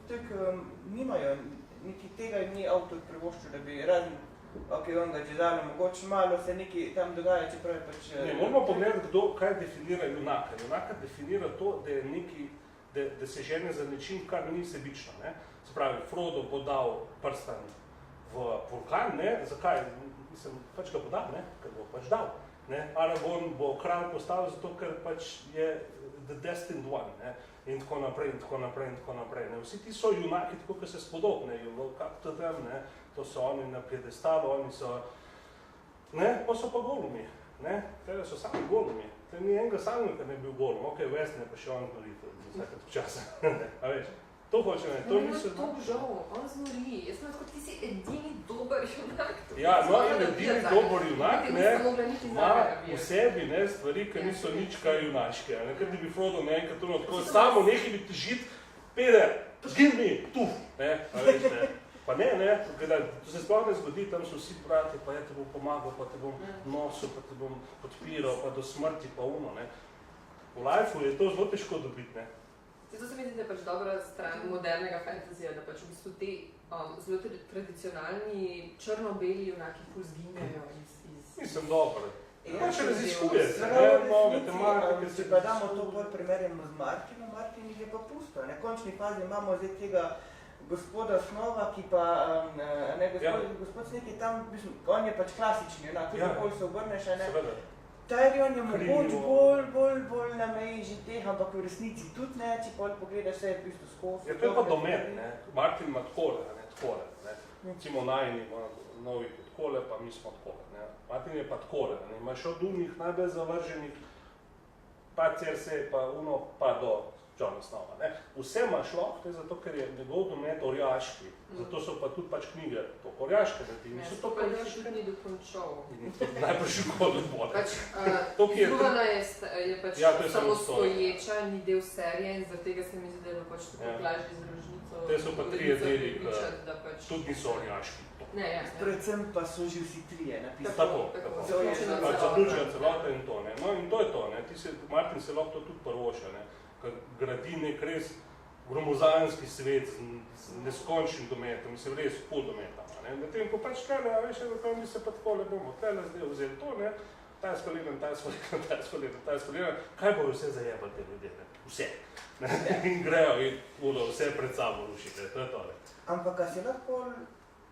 tako nimajo, niti tega ni avtor privoščil, da bi razen ok, on ga Džezala, mogoče malo se nekaj tam dogaja, čeprav je pač...
Ne, moramo pogledati, kaj definira junaka. Junaka definira to, da je neki, da se žene za nečim, kar ni sebično, ne. Se pravi, Frodo bo dal prstan v vulkan, ne, zakaj? Mislim, pač ga bo dal, ne, ker bo pač dal, ne. Aragorn bo kralj postavil zato, ker pač je the destined one, ne. In tako naprej, in tako naprej, in tako naprej, ne. Vsi ti so junaki, tako, ki se spodobnejo, kako to tam, ne. To so oni na piedestalu, oni so, ne, pa so pa golumi, ne, tega so sami golumi. Tega ni enega samega, ker ne bil golum, ok, Western je pa še on zmori, vsakrat včasa, a veš, to hoče ne, to niso...
To žal, on zmori, jaz sem tako, ti si edini dober junak.
Ja, no, in edini dober junak, ne, ima v sebi, ne, stvari, ki niso nič kaj junaške, ne, ker bi Frodo nekaj to tako, samo nekaj bi težit, pede, zgibni, tuf, ne, a veš, ne. Pa ne, gledaj, to se sploh ne zgodi, tam so vsi brati, pa ja te bom pomagal, pa te bom nosil, pa te bom podpiral, pa do smrti, pa uno, ne. V lifeu je to zelo težko dobiti, ne.
To se mi zdi, da je pač dobra stran modernega fantazija, da pač v bistvu te zelo tradicionalni črno-beli junaki ful zginjajo iz...
Mislim, dobro. Pač raziskuje se,
če pa damo to bolj primerjamo z Martinom, Martin jih je pa pusto, ne. V končni fazi imamo zdaj tega gospoda Snova, ki pa, gospod Sneg je tam, mislim, on je pač klasični, tudi bolj se obrneš, ne. Tyrion je mogoč bolj na meji že teh, ampak v resnici tudi ne, če bolj pogledaš, se je v bistvu skozi.
Ja, to je pa domen, ne. Martin ima tkole, ne. Recimo najni novi tkole, pa mi smo tkole, ne. Martin je pa tkole, ne. Imaš od umnih najbolj zavrženih, pa Cersei, pa uno, pa do Jona Snova, ne. Vse imaš lahko, zato ker je njegov domet orjaški, zato so pa tudi pač knjige to orjaške, da ti niso to orjaške.
Ja, to pa ni dokončal.
Najprej še kodno bolj.
Pač, Drugana je pač samostoječa, ni del serije in zaradi tega se mi zdi, da je pač tako lažje z rožnico.
Te so pa trije deli, tudi niso orjaški.
Ne, ja.
Predvsem pa so že vsi trije napisali.
Tako. Zaključijo celota in to, ne. No in to je to, ne. Martin se lahko to tudi prvoša, ne. Gradi nek res gromozanski svet z neskončnim dometom, mislim, res pol dometa. Na tem, ko pač tlele, a veš, mi se pa takole bomo tlele zdaj vzeli to, ne, ta je skaliran, kaj bojo vse zajebali te ljudje, ne, vse. In grejo in bodo vse pred sabo rušiti, to je tole.
Ampak, a si lahko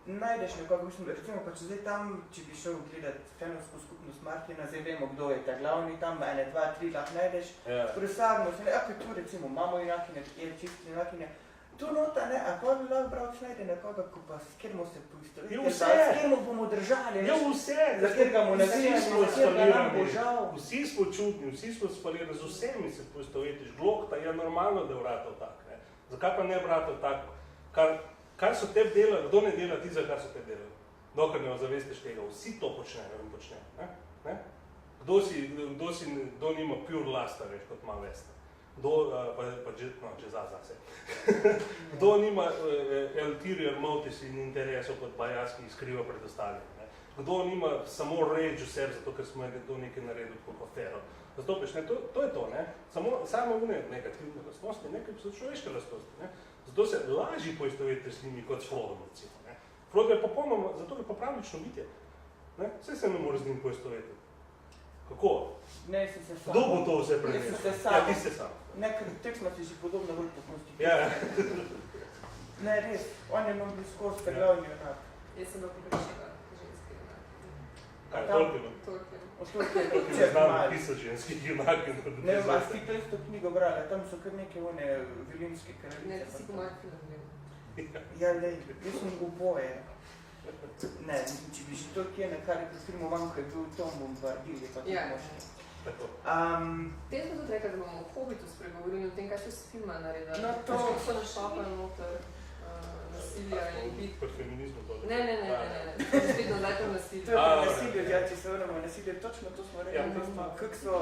najdeš nekako, mislim, recimo pa če zdaj tam, če bi šel gledati fenovsko skupnost Martina, zdaj vemo, kdo je ta glavni, tam 1, 2, 3 lahko najdeš, presagno se ne, ako je tu recimo, imamo junakine, je čisti junakine, tu nota, ne, a pa bi lahko bravč najde nekoga, ko pa s kjer se poistoviti, s kjer bomo držali, za kjer ga mu navijamo, za kjer ga nam bo žal.
Vsi smo čudni, vsi smo spalirani, z vsemi se poistovetiš, Glokta je normalno, da je vratov tak, ne, zakaj pa ne vratov tak, kar so te delali, kdo ne dela ti, za kar so te delali? dokler ne ozavestiš tega, vsi to počnejo in počnejo. Ne? Kdo nima pure lasta, veš, kot malo veste. Kdo nima ulterior motives in interesov kot bajas, ki jih skriva pred ostalimi. Kdo nima samo rage v sebi, zato ker smo nekdo nekaj naredil kot afero. Zato peš, ne, to je to, ne. Samo une negativne lastnosti, nekaj so človeške lastnosti, ne. Zato se lažje poistovetiti s njimi kot s Frodom, recimo, ne. Frodo je popolnoma, zato je pa pravično bitje. Ne? Vse se ne more z njim poistovetiti. Kako?
Ne, si se sam.
Kdo bo to vse prevedel?
Ne, si se sam.
Ja, ti se sam.
Ne, ker tekma si že podobno bolj po konstituciji.
Ja.
Ne, res, on je nam bil skozi glavni junak.
Jaz sem dobro prišla ženski junak.
Kaj, Tolkien?
Tolkien.
Ne znam napisati ženskih junakov.
Ne, a si to isto knjigo brala, tam so kar neke one vilinske kraljice.
Ne, ti si po mojih film.
Ja, lej, jaz sem oboje. Ne, če bi že Tolkien, kar je pri filmu manjko, je bil Tom Bombadil, je pa tudi moški.
Te smo tudi rekli, da bomo o Hobbitu spregovorili o tem, kaj so s filma naredili.
No, to...
Kako so našopali noter nasilja in bit.
Kot feminizmu to?
Ne. Spet nazaj to nasilje.
To je pri nasilju, ja, če se vrnemo nasilje, točno to smo rekli, kako so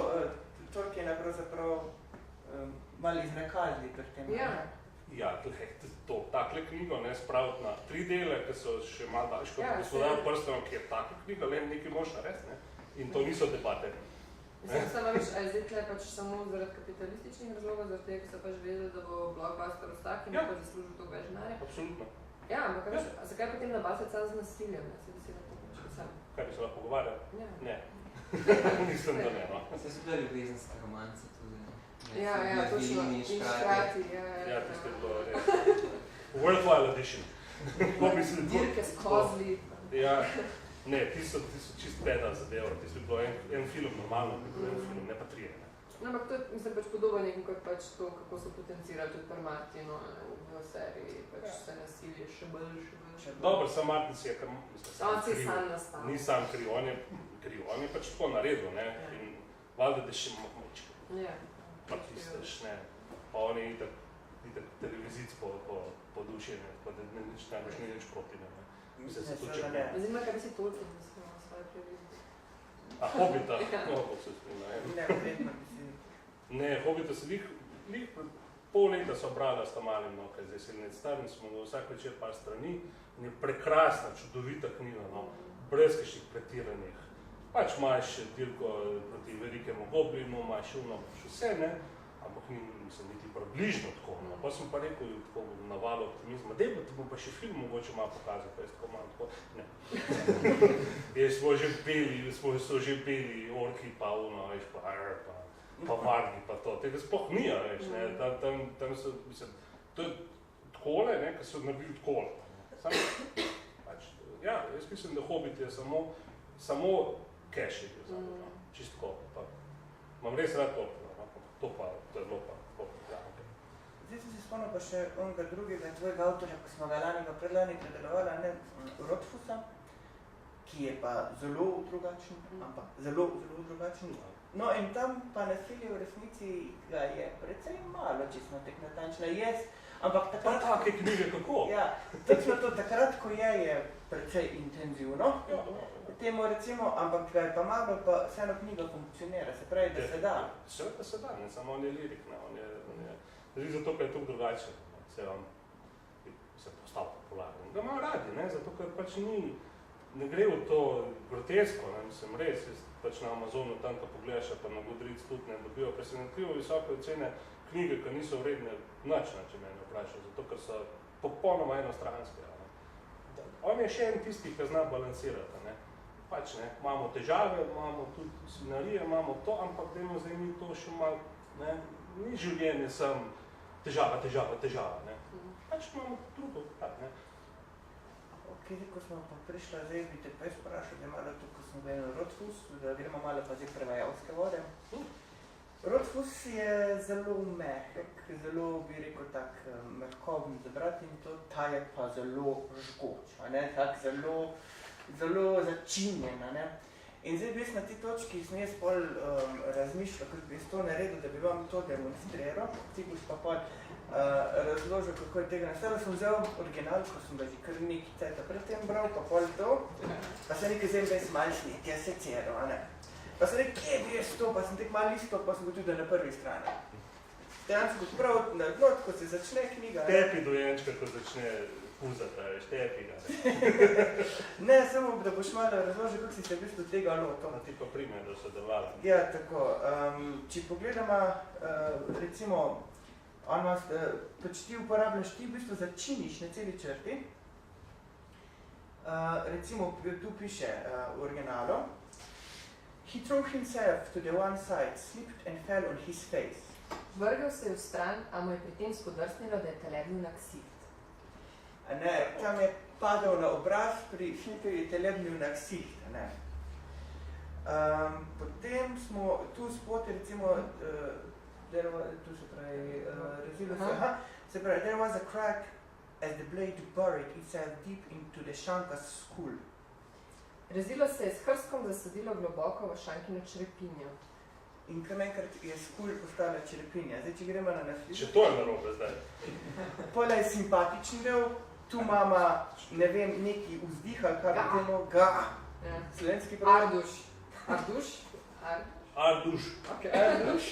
Tolkiena pravzaprav malo izrekali pri tem.
Ja, takle knjigo ne spraviti na 3 dele, ki so še malo daljši kot Gospodar prstanov, ki je takle knjiga, le nekaj moš narediti, ne? In to niso debate.
Mislim, sama viš, a je zdaj tle pač samo zaradi kapitalističnih razlogov, zaradi tega, ki so pač vedeli, da bo blockbuster ostak in pa zaslužil to več denarja.
Absolutno.
Ja, ampak veš, a zakaj potem nabasati sam z nasiljem, ne? Se na to početi sam.
Kaj bi se lahko pogovarjal?
Ja.
Ne. Mislim, da ne, no.
Se so tudi ljubezenske romance tudi.
Ja, točno. In škrati,
ja. Tiste je bilo res. Worthwhile edition.
Dirke s kozli.
Ja. Ne, ti so čist peda zadeva, ti so bilo en film normalno, en film, ne pa 3.
No, ampak to je, mislim, pač podobno nekaj kot pač to, kako so potencirali tudi pri Martinu v seriji, pač se nasilje še bolj.
Dobro, sam Martin si je kar,
on si je sam nastavil.
Ni sam kriv, on je pač tako naredil, ne, in valjda, da še močko.
Ja.
Pa tisteš, ne, pa on je itak televizic po duši, ne, pa da nič nič proti, ne.
Zanima, kaj bi si Tolkien mislil na svoje previzde?
A Hobbita? No, bo se spomnil.
Ne, vedno bi si...
Ne, Hobbita se lih pol leta so brala s Tamalim, no, kaj zdaj se ne starim, smo vsak večer par strani, in je prekrasna, čudovita knjiga, no, brez kakšnih pretiranih. Pač imaš dirko proti velikemu goblinu, imaš vse, ne, ampak nisem niti približno tako, no. Pa sem pa rekel, tako navalo optimizma, dej bo ti bom pa še film mogoče malo pokazal, pa je tako malo tako, ne. Smo že beli orki pa ono, veš, pa vargi pa to, tega sploh nija, veš, ne, tam so, mislim, to je takole, ne, ki so naredili takole. Pač, ja, jaz mislim, da Hobbit je samo cash je bil zapravo, čist tako, pa imam res rad to pa, to je bilo pa, ja, ok.
Zdaj sem si spomnil pa še onega drugega tvojega avtorja, ko smo ga predlani predelovali, ne, Rothfusa, ki je pa zelo drugačen, ampak zelo drugačen. No in tam pa nasilje v resnici ga je precej malo, če smo tek natančna, ampak takrat...
Pa take knjige, kako?
Ja, točno to, takrat, ko je precej intenzivno, temu recimo, ampak ga je pa malo, pa vseeno knjiga funkcionira, se pravi, da se da.
Seveda se da, ne, samo on je lirik, ne, on je zato, ker je tako drugačen, se postal popularen. Ga malo radi, ne, zato, ker pač ne gre v to grotesko, ne, mislim, res, pač na Amazonu tam, ko pogledaš, pa na Goodreads tudi ne dobijo presenetljivo visoke ocene knjige, ki niso vredne nič, če mene vprašajo, zato, ker so popolnoma enostranske. On je še en tisti, ki zna balansirati, ne. Pač, ne, imamo težave, imamo tudi scenarije, imamo to, ampak dajmo zdaj mi to še malo, ne, ni življenje sem težava, ne. Pač imamo drugo, tak, ne.
Ok, ko smo pa prišla, zdaj bi te pa sprašal, da je malo to, ko smo gledali Rothfuss, da gremo malo pa zdaj prevajalske vode. Rothfuss je zelo mehek, zelo, bi rekel, tak mehkoben za brati in to, ta je pa zelo žgoč, a ne, tak zelo začinjena, ne. In zdaj bi jaz na tej točki, sem jaz pol razmišljal, kako bi jaz to naredil, da bi vam to demonstriral, ti boš pa pol razložil, kako je tega nastalo. Sem vzel original, ko sem ga že kar nekaj cajta predtem bral, pa pol to, se nekaj zdaj bez malo sneti, ja se cero, a ne. Pa se nekaj, kje bi jaz to, pa sem tek malo listo, pa sem tudi na prvi strani. Dejansko prav na dno, ko se začne knjiga.
Tepi dojenčka, ko začne puzati, veš, tepi ga.
Ne, samo da boš malo razložil, kako si se v bistvu tega lotil.
No, ti pa prime, da so delovali.
Ja, tako. Če pogledamo, recimo, pač ti uporabljaš, ti v bistvu začiniš na celi črti. Recimo, tu piše v originalu. He threw himself to the one side, slipped and fell on his face.
Vrgel se je v stran, a mu je pri tem spodrsnilo, da je telebnil na ksiht.
Ne, tam je padal na obraz, pri Hitler je telebnil na ksiht. Potem smo tu spoti, recimo, tu se pravi, razilo se, se pravi, there was a crack as the blade buried itself deep into the Shanka's skull.
Rezilo se je s hrskom zasadilo globoko v Shankino črepinjo.
In kar enkrat je skull postala črepinja. Zdaj, če gremo na naslednji.
Še to je narobe zdaj.
Pola je simpatičen del, tu imamo, ne vem, neki vzdih ali kar temo, slovenski pravi.
Arduš. Arduš?
Arduš.
Okay.
Arduš.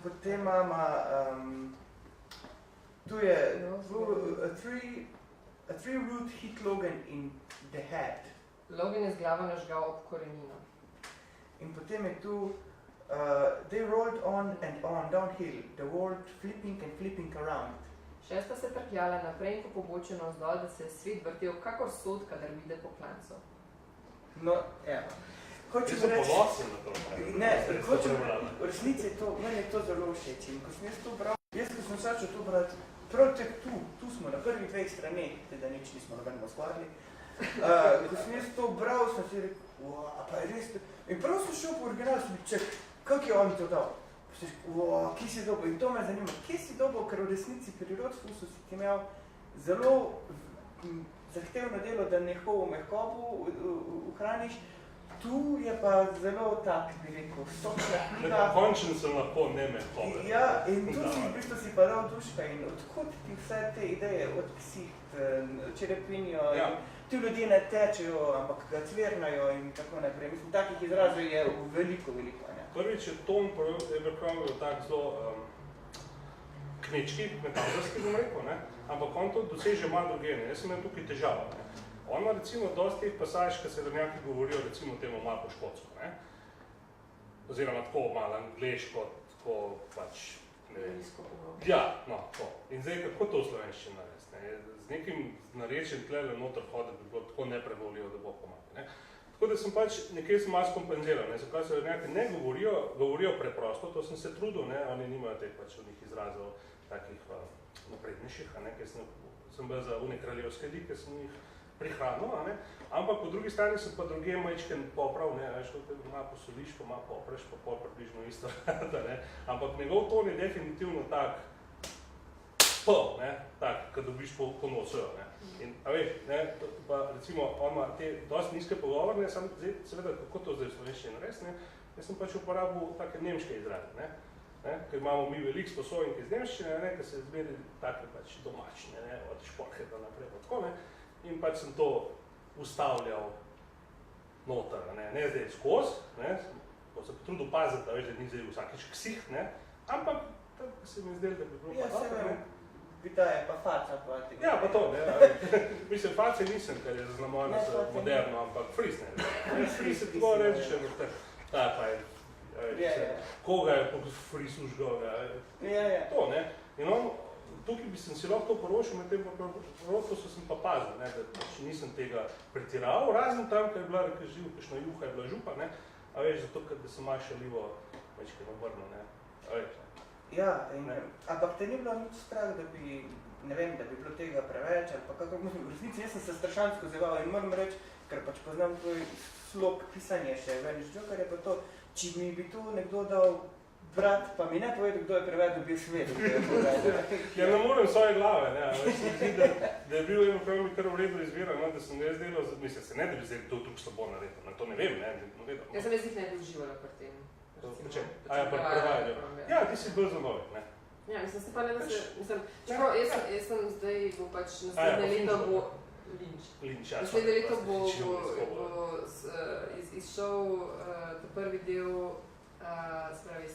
Potem imamo, tu je a three-root hit Logan in the head.
Logan je z glavo nažgal ob korenino.
In potem je tu, they rolled on and on downhill, the world flipping and flipping around.
Šesta se trkljala naprej in po pobočju navzdol, da se je svet vrtel kakor sod, kadar vide poklanco.
No, evo.
Jaz sem ponosen na to.
Ne, v resnici je to, meni je to zelo všeč. In ko sem jaz to bral, ko sem začel to brati, prav tek tu smo na prvih dveh straneh, teda nič nismo nobenega skladili. Ko sem jaz to bral, sem si rekel, pa je res to. In prav sem šel po originalu, sem ček, kak je on to dal? Kje si dobil? In to me zanima, kje si dobil, ker v resnici pri Rothfusu si ti imel zelo zahtevno delo, da njehovo mehkobo uhraniš. Tu je pa zelo tak, bi rekel, sočna knjiga.
Končen sem lahko ne mehkobe.
Ja, in tu si v bistvu si pa dal duška in odkud ti vse te ideje, od ksiht, čerepinjo,
ja.
Ti ljudje ne tečejo, ampak ga cvernajo in tako naprej. Mislim, takih izrazov je veliko, ne?
Prvič je Tom Abercrombie tak zelo kmečki, metaforski, bom rekel, ne? Ampak on to doseže malo druge, ne? Jaz sem imel tukaj težava, ne? On ima recimo dosti teh pasaž, ki se drnjaki govorijo recimo temu malo po škotsko, ne? Oziroma tako malo angleško, tako pač, ne vem. Ja, no, to. In zdaj, kako to v slovenščini narediti, ne? Z nekim narečjem tlele noter hoditi bi bilo tako neprevoljivo, da bo pomaga, ne? Tako da sem pač nekaj sem malo skompenziral, ne? Zakaj se drnjaki ne govorijo preprosto, to sem se trudil, ne? Oni nimajo teh pač onih izrazov takih naprednejših, ne? Ker sem bil za une kraljevske like, sem jih prihranil, ne? Ampak po drugi strani sem pa druge majčken poprav, ne? Veš, to te malo posoliš, pa malo popreš, pa pol približno isto rada, ne? Ampak njegov ton je definitivno tak pol, ne? Tak, kad dobiš po nosujo, ne? In, a veš, ne? Pa recimo, on ima te dosti nizke pogovorne, sam zdaj, seveda, kako to zdaj v slovenščini narediti, ne? Jaz sem pač uporabil take nemške izraze, ne? Ker imamo mi veliko sposobnike iz nemščine, ne? Ker se zmeri take pač domačne, ne? Od šporheta naprej, pa tako, ne? In pač sem to ustavljal noter, ne zdaj skozi, ne, ko se potrudil paziti, da veš, da ni zdaj vsakič ksih, ne, ampak tako se mi zdel, da bi bilo pa dobro, ne.
Vita je pa faca, pa tega.
Ja, pa to, ne, mislim, face nisem, ker je zaznamojeno za moderno, ampak fris, ne, fris je tako reči, še ta pa je, koga je po frisu žgal, to, ne, in on, tukaj bi sem si lahko poročil, med tem Rothfusu sem pa pazil, ne, da nisem tega pretiraval, razen tam, ker je bila rekaživ, kakšna juha je bila župa, ne, a veš, zato, ker da sem malo šalivo večkaj nabrno, ne, a veš.
Ja, ampak te ni bilo nič strah, da bi, ne vem, da bi bilo tega preveč, ali pa kako, mislim, v resnici jaz sem se strašansko zeval in moram reči, ker pač poznam tvoj slog pisanja še, veniš, kar je pa to, če mi bi tu nekdo dal brat, pa mi ne povedal, kdo je prevedel, bi svet.
Ja, ne morem svoje glave, ne, veš, se zdi, da je bil Abercrombie kar v redu izbira, no, da sem ga jaz delal, mislim, se ne, da bi zdaj to tukaj slabo naredil, ne, to ne vem, ne, ne vedel.
Jaz sem jaz jih ne bi uživala pri tem.
Počem? A ja, pa prevajajo. Ja, ti si bolj za novi, ne.
Ja, mislim, se pa ne, da se, mislim, čeprav jaz sem zdaj, bo pač naslednje leto bo Lynch. Naslednje leto bo izšel prvi del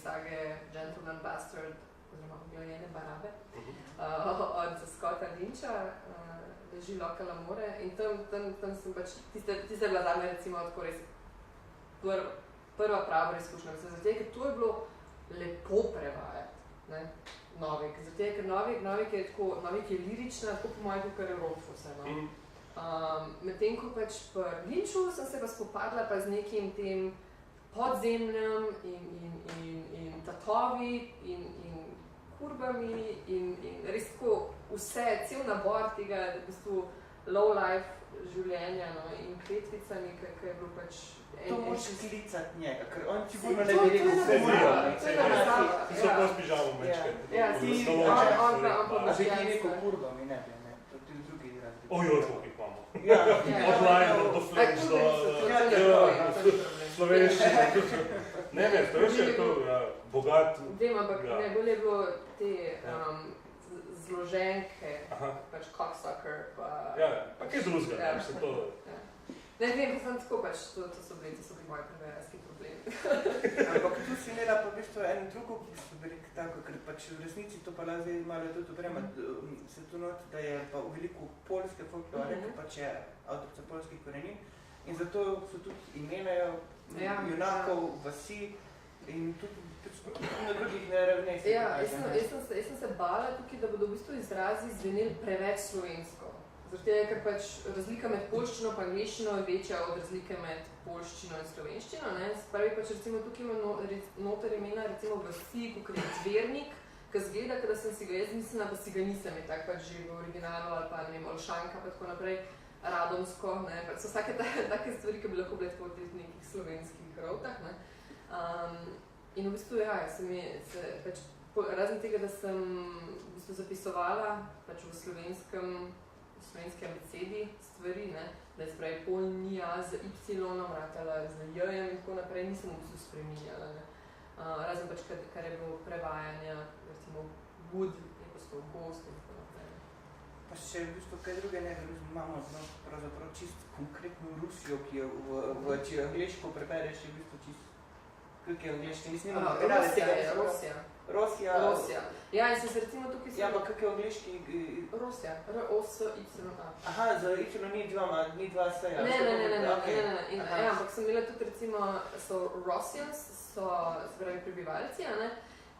sage Gentleman Bastard, oziroma Oglajene barabe, od Scotta Lyncha, Leži Loka L'amore, in tam sem pač, tiste bila zame recimo tako res prva prava izkušnja, zato ker to je bilo lepo prevajati, ne, Novik, zato ker Novik je lirična, tako po mojem, kot je Rothfuss, no. Medtem ko pač pri Lynchu sem se pa spopadla pa z nekim tem podzemljem in tatovi in kurbami in res tako vse, cel nabor tega v bistvu low life življenja, no, in kletvicami, ki je bilo pač
to moraš klicati njega, ker on ti
to
ne bi rekel,
je navezava.
Ti so pa spižamo mečke.
Ja, on pa
a bi ti rekel kurbami, ne, to ti drugi razli.
Ojoj, koliko jih imamo.
Ja,
Online, do Flex, do slovenščine. Ne, to je še to, bogat.
Vem, ampak najbolj je bilo te zloženke, pač cocksucker, pa...
Ja, pa kaj drugega, mislim to...
Ne vem, pa sem tako pač, to so bili moji prevajalski problemi.
Ampak tu si imela pa v bistvu en drugo, ki so bi rekel tako, ker pač v resnici to pa zdaj malo tudi opremati, se tu noti, da je pa veliko polske folklore, ker pač je avtorica polskih korenin in zato so tudi imena junakov, vasi in tudi na drugih ravneh.
Ja, jaz sem se bala tukaj, da bodo v bistvu izrazi zveneli preveč slovensko. Zato je, ker pač razlika med poljščino in angleščino je večja od razlike med poljščino in slovenščino. Spravi pač recimo tukaj ima noter imena recimo vasi, kakor je Zvernik, ki zgleda, da sem si ga jaz mislila, pa si ga nisem, je tako pač že v originalu ali pa ne vem, Olšanka pa tako naprej, Radomsko, ne, pač so vsake take stvari, ki bi lahko bile tako v nekih slovenskih rovtah, ne. In v bistvu pač, razen tega, da sem v bistvu zapisovala pač v slovenski abecedi stvari, ne, da je spravi pol ni A z Y-om, ratala z J-jem in tako naprej, nisem v bistvu spreminjala, ne. Razen pač, kar je bilo prevajanja, recimo Wood, je postal Ghost in tako naprej.
Pa še v bistvu kaj druge ne, imamo pravzaprav čist konkretno Rusijo, ki je če angliško prebereš, je v bistvu čist, kako je angliški, nisem imamo prebrali tega. Rosija.
Ja, in sem se recimo tukaj...
Ja, pa kak je angliški...
Rosija, R-O-S-Y-A.
Aha, za Y ni dva seja.
Ne, ampak sem imela tudi recimo, so Russians, so zbravi prebivalci, ne,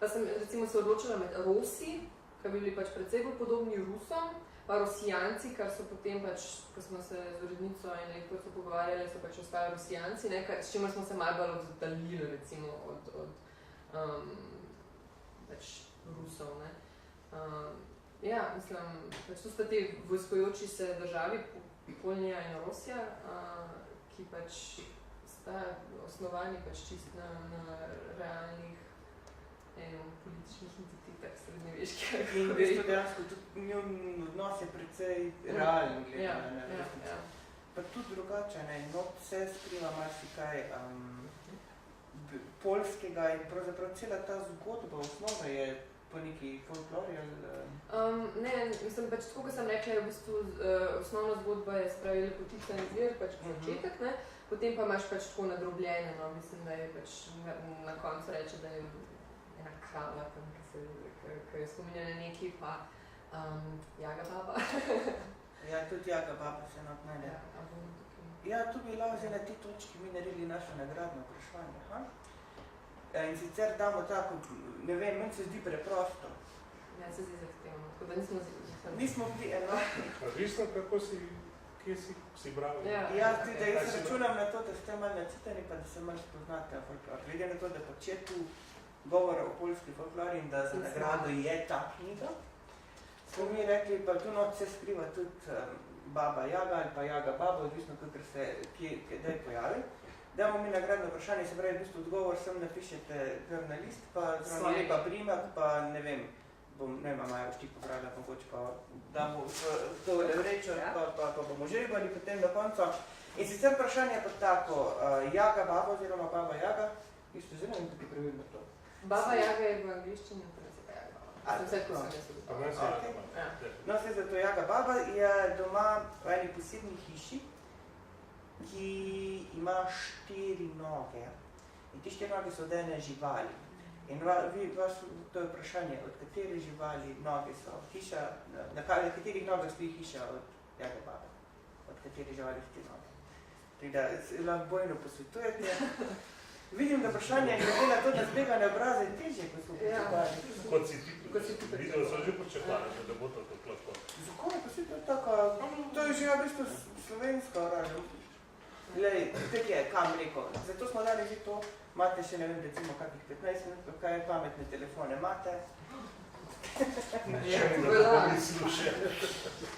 pa sem recimo se odločila med Rosi, ki bi bili pač precej bolj podobni Rusom, pa Rosijanci, kar so potem pač, ko smo se z urednico in lektorco pogovarjali, so pač ostali Rosijanci, ne, s čimer smo se malo bolj oddaljili recimo od pač Rusov, ne. Ja, mislim, pač to sta te vojskojoči se državi, Polnija in Rosija, ki pač sta osnovani pač čist na realnih političnih entitetah srednjeveških.
In v bistvu dejansko tudi njun odnos je precej realen, gledano, ne. Pa tudi drugače, ne, not se skriva marsikaj poljskega in pravzaprav cela ta zgodba osnova je po neki folklori ali...
Ne, mislim, pač tako, kot sem rekla, je v bistvu osnovna zgodba je spravi lepotica in zver, pač začetek, ne, potem pa imaš pač tako nadrobljene, no, mislim, da je pač na koncu reče, da je ena krava tam, ki je spominjena neki, pa Jaga baba.
Ja, tudi Jaga baba se napnele. Ja, tu bi lahko na te točki mi naredili naše nagradno vprašanje. In sicer damo tako, ne vem, meni se zdi preprosto.
Ja, se zdi zahtevno, tako da
nismo bili enotni.
Odvisno, kako kje si bral.
Ja, tudi da jaz računam na to, da ste malo načitani, pa da se malo spoznate folklor. Glede na to, da pač je tu govor o poljski folklori in da za nagrado je ta knjiga, smo mi rekli, pa tu not se skriva tudi Baba Jaga ali pa Jaga Baba, odvisno, kakor se kdaj pojavi. Damo mi nagradno vprašanje, se pravi, v bistvu odgovor sem napišete kar na list, pa lepa primak, pa ne vem, Maja boš ti popravila, mogoče pa damo to vrečo, pa bomo žrebali potem do konca. In sicer vprašanje je pa tako, Jaga Baba oziroma Baba Jaga, isto zelo in tukaj prevedno to.
Baba Jaga je v angliščini, pa se pa Jaga Baba. Sem vse, ko sem jaz ugotovila.
Okay.
Ja.
No, zdaj zato Jaga baba je doma v eni posebni hiši, ki ima 4 noge. In ti 4 noge so od ene živali. In to je vprašanje, od katere živali noge so? Hiša, na katerih nogah stoji hiša od Jage babe? Od katerih živali so te noge? Tako da lahko bojno posvetujete. Vidim, da vprašanje je glede na to, da zbegane obraze težje, ko so pričakovali.
Kot si ti videl, so že pričakovali, da bo to lahko.
Zakaj? Pa si to tako, to je že v bistvu slovenska oraža. Glej, tako je, kam rekel. Zato smo dali že to, imate še, ne vem, recimo kakih 15 minut, kaj pametne telefone imate.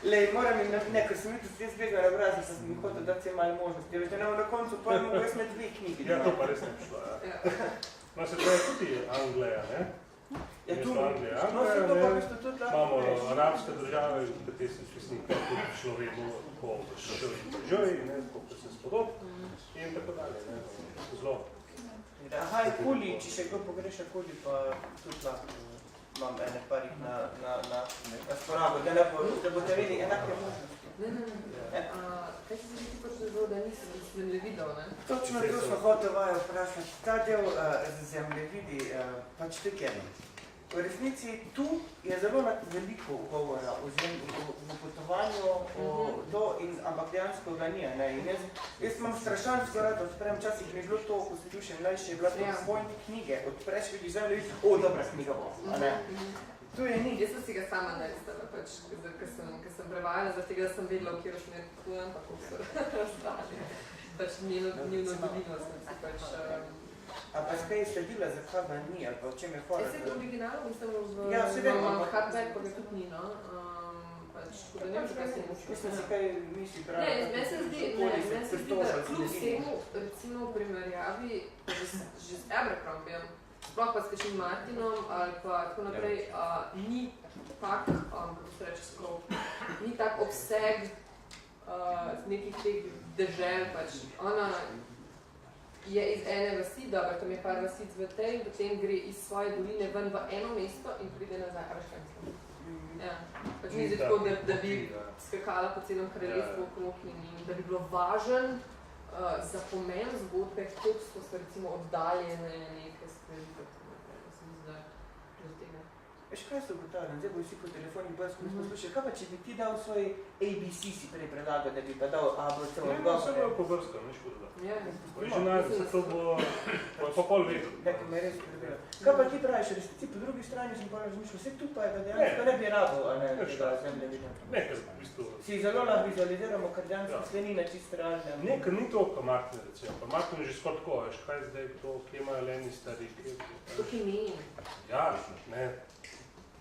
Lej, moram jim, ne, ker sem videl, da zbegane obraze, pa sem hotel dati malo možnosti. Veste, ne, na koncu pa mogo jaz med 2 knjigi.
Ja, to pa res ne šlo, ja. No, se to je tudi Anglija, ne?
Ja, tu,
Anglija,
no, se to pa v bistvu tudi lahko
imamo arabske države, kateri se čestnika tudi človeku, ko šel in državi, ne, ko se spodob in tako dalje, ne, zelo.
Aha, in kuli, če še kdo pogreša kuli, pa tudi lahko imam ene parih na sporabu, da boste videli enake možnosti.
Ne. Kaj si ti počel, da nisem zemljevidel, ne?
Točno to smo hotel vaju vprašati. Ta del z zemljevidi, pač tako je. V resnici tu je zelo veliko govora o potovanju, ampak dejansko ga ni. Jaz imam strašansko rad, odprem včasih mi je bilo to, ko sem bil še mlajši, je bila to point knjige, odpreš, vidiš zemljevid, dobra knjiga bo. Tu je ni.
Jaz sem si ga sama naristala, pač, ker sem prevajala, zato tega sem vedela, v kjero smer potujem, pa kako so razdali. Pač njeno dolino sem si pač...
A pa skaj je sledila, zakaj ga ni, ali pa v čem je fora?
Jaz sem v originalu, mislim,
v
hardback, pa ga tudi ni, no. Pač, ko da ne vem, kaj se je mušlo.
Mislim, si kaj misli pravi?
Ne, meni se zdi, da kljub vsemu, recimo v primerjavi že z Abercrombiem, sploh pa s kakšnim Martinom ali pa tako naprej, ni tak, kako se reče skrop, ni tak obseg nekih teh dežel, pač. Ona je iz ene vasi, dobro, tam je par vasic v tej in potem gre iz svoje doline ven v eno mesto in pride nazaj, a veš kaj mislim. Ja, pač ni tako, da bi skakala po celem kraljestvu okrog in da bi bilo važen za pomen zgodbe, koliko so recimo oddaljene neke stvari, tako naprej, da se mi zda do tega.
Veš, kaj se ugotavljam? Zdaj bo vsi po telefonih brskali poslušali. Kaj pa, če bi ti dal svoj ABC si prej predlagal, da bi pa dal ABC odgovor?
Ne, se bo pobrskal, nič podobno.
Ja,
Originalno, se to bo pa pol vedel.
Nekaj me je res prebilo. Kaj pa ti praviš, resnici po drugi strani sem pa razmišljal, vse tu pa je, da dejansko ne bi rado, a ne, tega zemljevida.
Ne, ker v bistvu...
Si zelo vizualiziramo, ker dejansko sklenina čisto realne.
Ne, ker ni to, pa Martin recimo. Pa Martin je že skoraj tako, veš, kaj zdaj to, kje imajo Leni stari, kje...
To ki ni.
Ja, ne.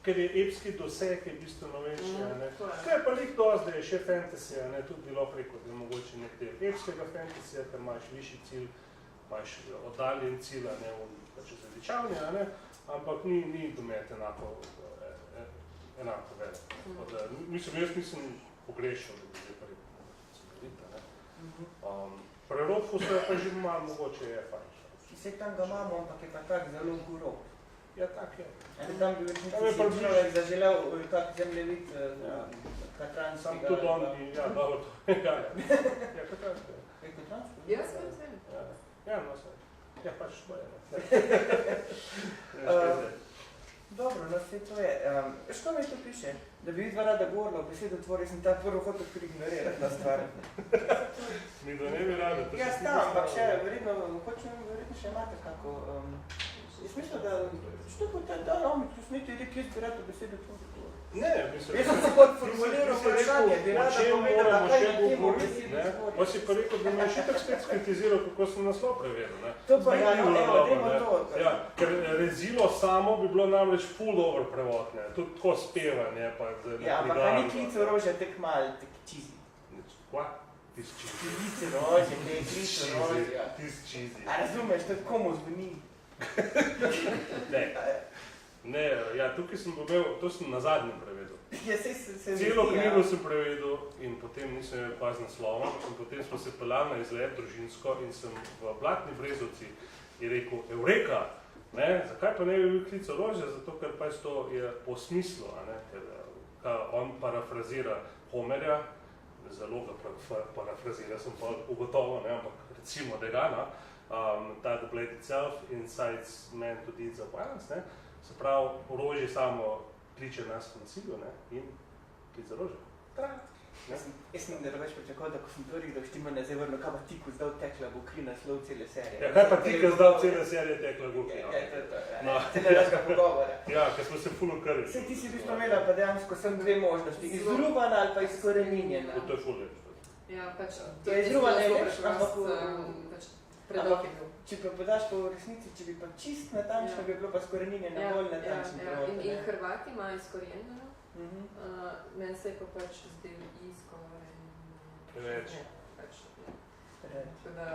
Ker je epski doseg, je bistveno večji, ne. Kaj je pa lik dosti, da je še fantasy, ne, tudi bi lahko rekel, da je mogoče nek del epskega fantasija, ker imaš višji cilj, imaš oddaljen cilj, ne, pač zveličavni, ne, ampak ni domet enako velik. Mislim, jaz nisem pogrešal, da bi zdaj pa rekel, celovita, ne. Prerokov se pa že malo mogoče je fajn.
Vse tam ga imamo, ampak je pa tak zelo gurov.
Ja, tak je.
Tam bi resnici človek zaželel kak zemljevid katranskega.
Sam tudi on bi, ja, dobro to. Ja, katranskega.
Je katranskega?
Ja, sem.
Ja, no, sve. Ja, pač to je.
Dobro, no, vse to je. Što mi to piše? Da bi vidva rada govorila o besedotvori, sem ta prvo hotel ignorirati ta stvar.
Mi da ne bi rada.
Ja, sta, ampak še, verjetno še imate kako... Jaz mislim, da što bo ta Romik posneti rekel, jaz bi rada besedotvori.
Ne, mislim...
Jaz sem se podformuliral vprašanje, bi rada povedala, kaj je temu besedotvori.
Pa si pa rekel, da me je še tak spet skritiziral, kako sem naslov prevedel, ne?
To pa ja, dajmo to.
Ja, ker rezilo samo bi bilo namreč full over prevod, ne? Tudi tako spevanje, pa z
ja, ampak pa ni klic orožja tek malo, tek čizi.
Kva? Tis čizi.
Klic orožja, ne, klic orožja.
Tis čizi.
A razumeš, to komu zvoni?
Ne, ja, tukaj sem imel, to sem na zadnjem prevedel.
Ja, se
Celo knjigo sem prevedel in potem nisem imel pa z naslovom in potem smo se peljali na izlet družinsko in sem v Blatni Brezovci je rekel, Eureka, Ne? Zakaj pa ne bi bil klic orožja? Zato, ker pač to je po smislu, a ne? Ker on parafrazira Homerja, zelo ga parafrazira, sem pa ugotovo, ne? Ampak recimo Degana, the blade itself incites man to deeds of violence, ne? Se pravi, orožje samo kliče nas k nasilju, ne? In klic orožja.
Jaz sem drugač pričakoval, da ko sem prvi do Štimana zdaj vrlo, kaj pa ti, ko zdaj tekla v okri naslov cele serije.
Ja, kaj pa ti, ko zdaj cele serije tekla v okri?
Cele razga pogovora.
Ja, ker smo se ful ukrili.
Sej ti si bistvo imela pa dejansko sem dve možnosti, izruvana ali pa izkoreninjena.
To je ful več.
Ja, pač,
To je izruvana je več, ampak
predolg je bil.
če pa podaš po resnici, če bi pa čist natančno, bi bilo pa skoreninjena bolj natančno.
In Hrvati imajo izkorenjeno. Meni se je pa pač zdel izkorenjeno.
Reč.
Tako da,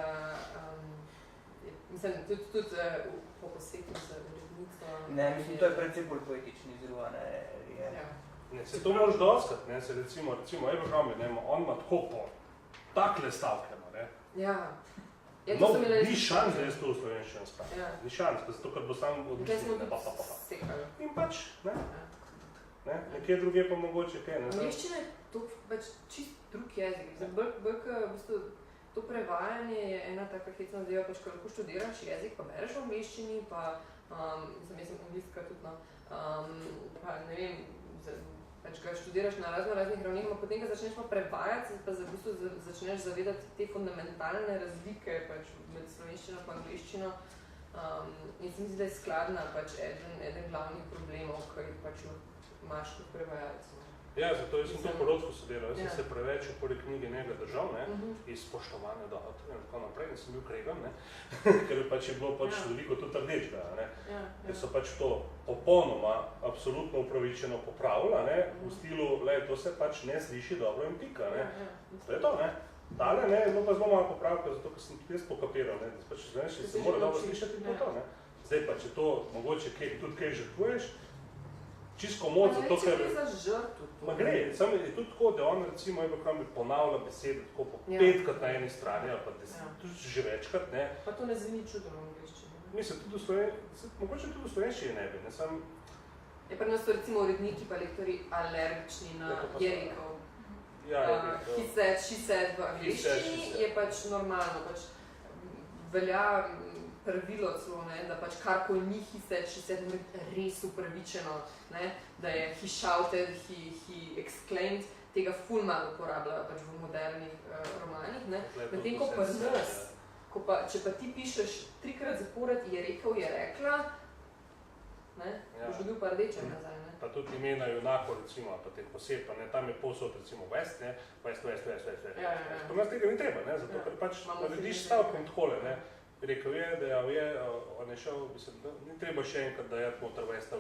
mislim, tudi po posvetu za urednico.
Ne, mislim, to je predvsem bolj poetični izruvana.
Ne, se to moraš doskrat, ne, se recimo Abraham, ne, on ima tako po takle stavkljeno, ne.
Ja.
No, ni šans, da jaz to v slovenščino spravim. Ni šans, zato ker bo sam odmislil, ne, In pač, ne. Nekje druge pa mogoče kaj, ne.
Angleščina je to pač čist drug jezik. Bolj, v bistvu, to prevajanje je ena taka hecna zadeva, pač, ko lahko študiraš jezik, pa bereš v angleščini, pa, mislim, angliška tudi, no, pa ne vem, pač ga študiraš na raznih ravnih, pa potem, ko začneš pa prevajati, pa v bistvu začneš zavedati te fundamentalne razlike pač, med slovenščino pa angleščino. In se mi zdi, da je skladna pač eden glavnih problemov, ki pač imaš kot prevajalec.
Ja, zato jaz sem to porodsko sodelal, jaz sem se preveč v prvi knjigi njega držal, ne, iz spoštovanja do avtorja in tako naprej, in sem bil kregan, ne, ker pač je bilo pač veliko tudi rdečega, ne, ker so pač to popolnoma, absolutno upravičeno popravila, ne, v stilu, to se pač ne sliši dobro in pika, ne, to je to, ne. Tale, ne, je bilo pa zelo malo popravka, zato ker sem tudi jaz pokapiral, ne, da pač znaš, se mora dobro slišati in to, ne. Zdaj pa, če to mogoče tudi kaj žrtvuješ, čisto moč, zato ker...
Ne, za žrtvo.
Ma gre, samo je tudi tako, da on recimo ponavlja besede tako po 5krat na eni strani, ali pa 10, tudi že večkrat, ne.
Pa to ne zveni čudno v angleščini.
Mislim, mogoče tudi v slovenščini ne bi, ne, sam...
Je pri nas so recimo uredniki pa lektori alergični na jerikov.
Ja,
he said v angleščini je pač normalno, pač velja pravilo celo, ne, da pač karkoli ni he said res upravičeno, ne, da je he shouted, he exclaimed, tega ful malo uporabljajo pač v modernih romanih, ne. Medtem ko pa nas, če pa ti pišeš 3krat zapored je rekel, je rekla, ne, boš dobil pa rdeče nazaj, ne.
Pa tudi imena junako, recimo, pa teh poseb, pa ne, tam je povsod, recimo, West, ne, West. Pa nas tega ni treba, ne, zato ker pač narediš stavkom takole, ne. Rekel je, dejal je, on je šel, mislim, ni treba še enkrat dajati noter West,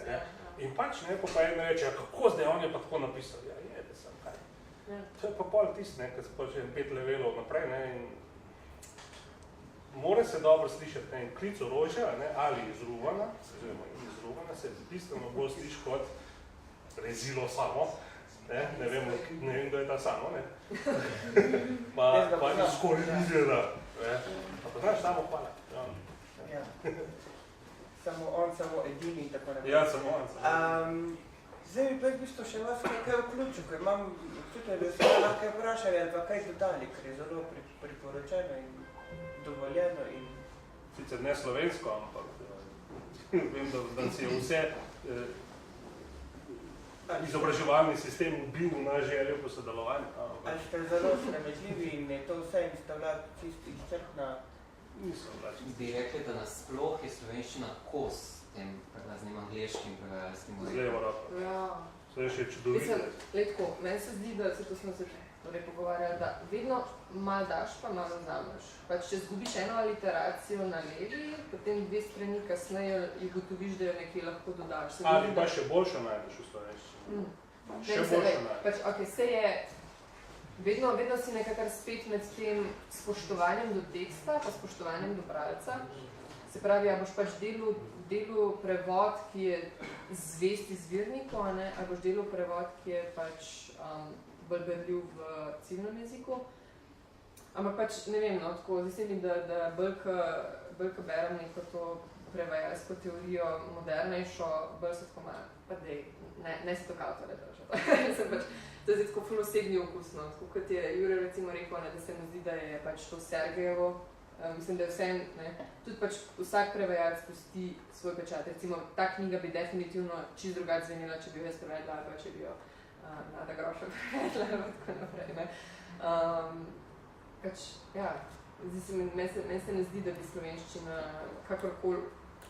ne. In pač, ne, pa ena reče, kako zdaj, on je pa tako napisal, ja, jede sem, kaj. To je pa pol tist, ne, kad se pač 5 levelov naprej, ne, in mora se dobro slišati, ne, in klic orožja, ne, ali izruvana, se bistveno bolj sliši kot rezilo samo, ne vem, kdo je ta samo, ne, pa ni skoraj videla, ne, pa znaš samo hvala.
Ja. Samo edini in tako naprej.
Ja, samo on.
Zdaj bi pa v bistvu še vas kaj vključil, ker imam občutek, da se lahko vprašali ali pa kaj dodali, ker je zelo priporočeno in dovoljeno in...
Sicer ne slovensko, ampak vem, da si je vse izobraževalni sistem bil na željo po sodelovanju.
Ali ste zelo sramežljivi in je to vse in ste bila čisto izčrpna?
Nisem vlačen.
Bi rekli, da nasploh je slovenščina kos tem raznim angleškim prevajalskim
Z levo roko.
Ja.
To je še čudovito.
Letko, meni se zdi, da se to smo se pogovarjali, da vedno malo daš, pa malo vzameš. Pač, če zgubiš eno aliteracijo na levi, potem 2 strani kasneje ugotoviš, da jo nekaj lahko dodaš.
Ali pa še boljšo najdeš v slovenščini. Še boljšo najdeš.
Pač, ok, se je, vedno si nekakar spet med tem spoštovanjem do teksta, pa spoštovanjem do bralca. Se pravi, a boš pač delu prevod, ki je zvest izvirniku, ali boš delu prevod, ki je pač bolj berljiv v ciljnem jeziku. Ampak pač, ne vem, no, tako, zdaj se mi, da bolj bolj ko berem neko to prevajalsko teorijo modernejšo, bolj se tako malo, pa dej, ne se to avtore držati. To je tako ful osebni okus, no. Tako kot je Jure recimo rekel, ne, da se mu zdi, da je pač to Sergejevo. Mislim, da je vse, ne, tudi pač vsak prevajalc pusti svoj pečat. Recimo, ta knjiga bi definitivno čisto drugače zvenila, če bi jo jaz prevedla, ali pa če bi jo Nada Groša prevedla, ali tako naprej, ne. Pač, ja, meni se ne zdi, da bi slovenščina kakorkoli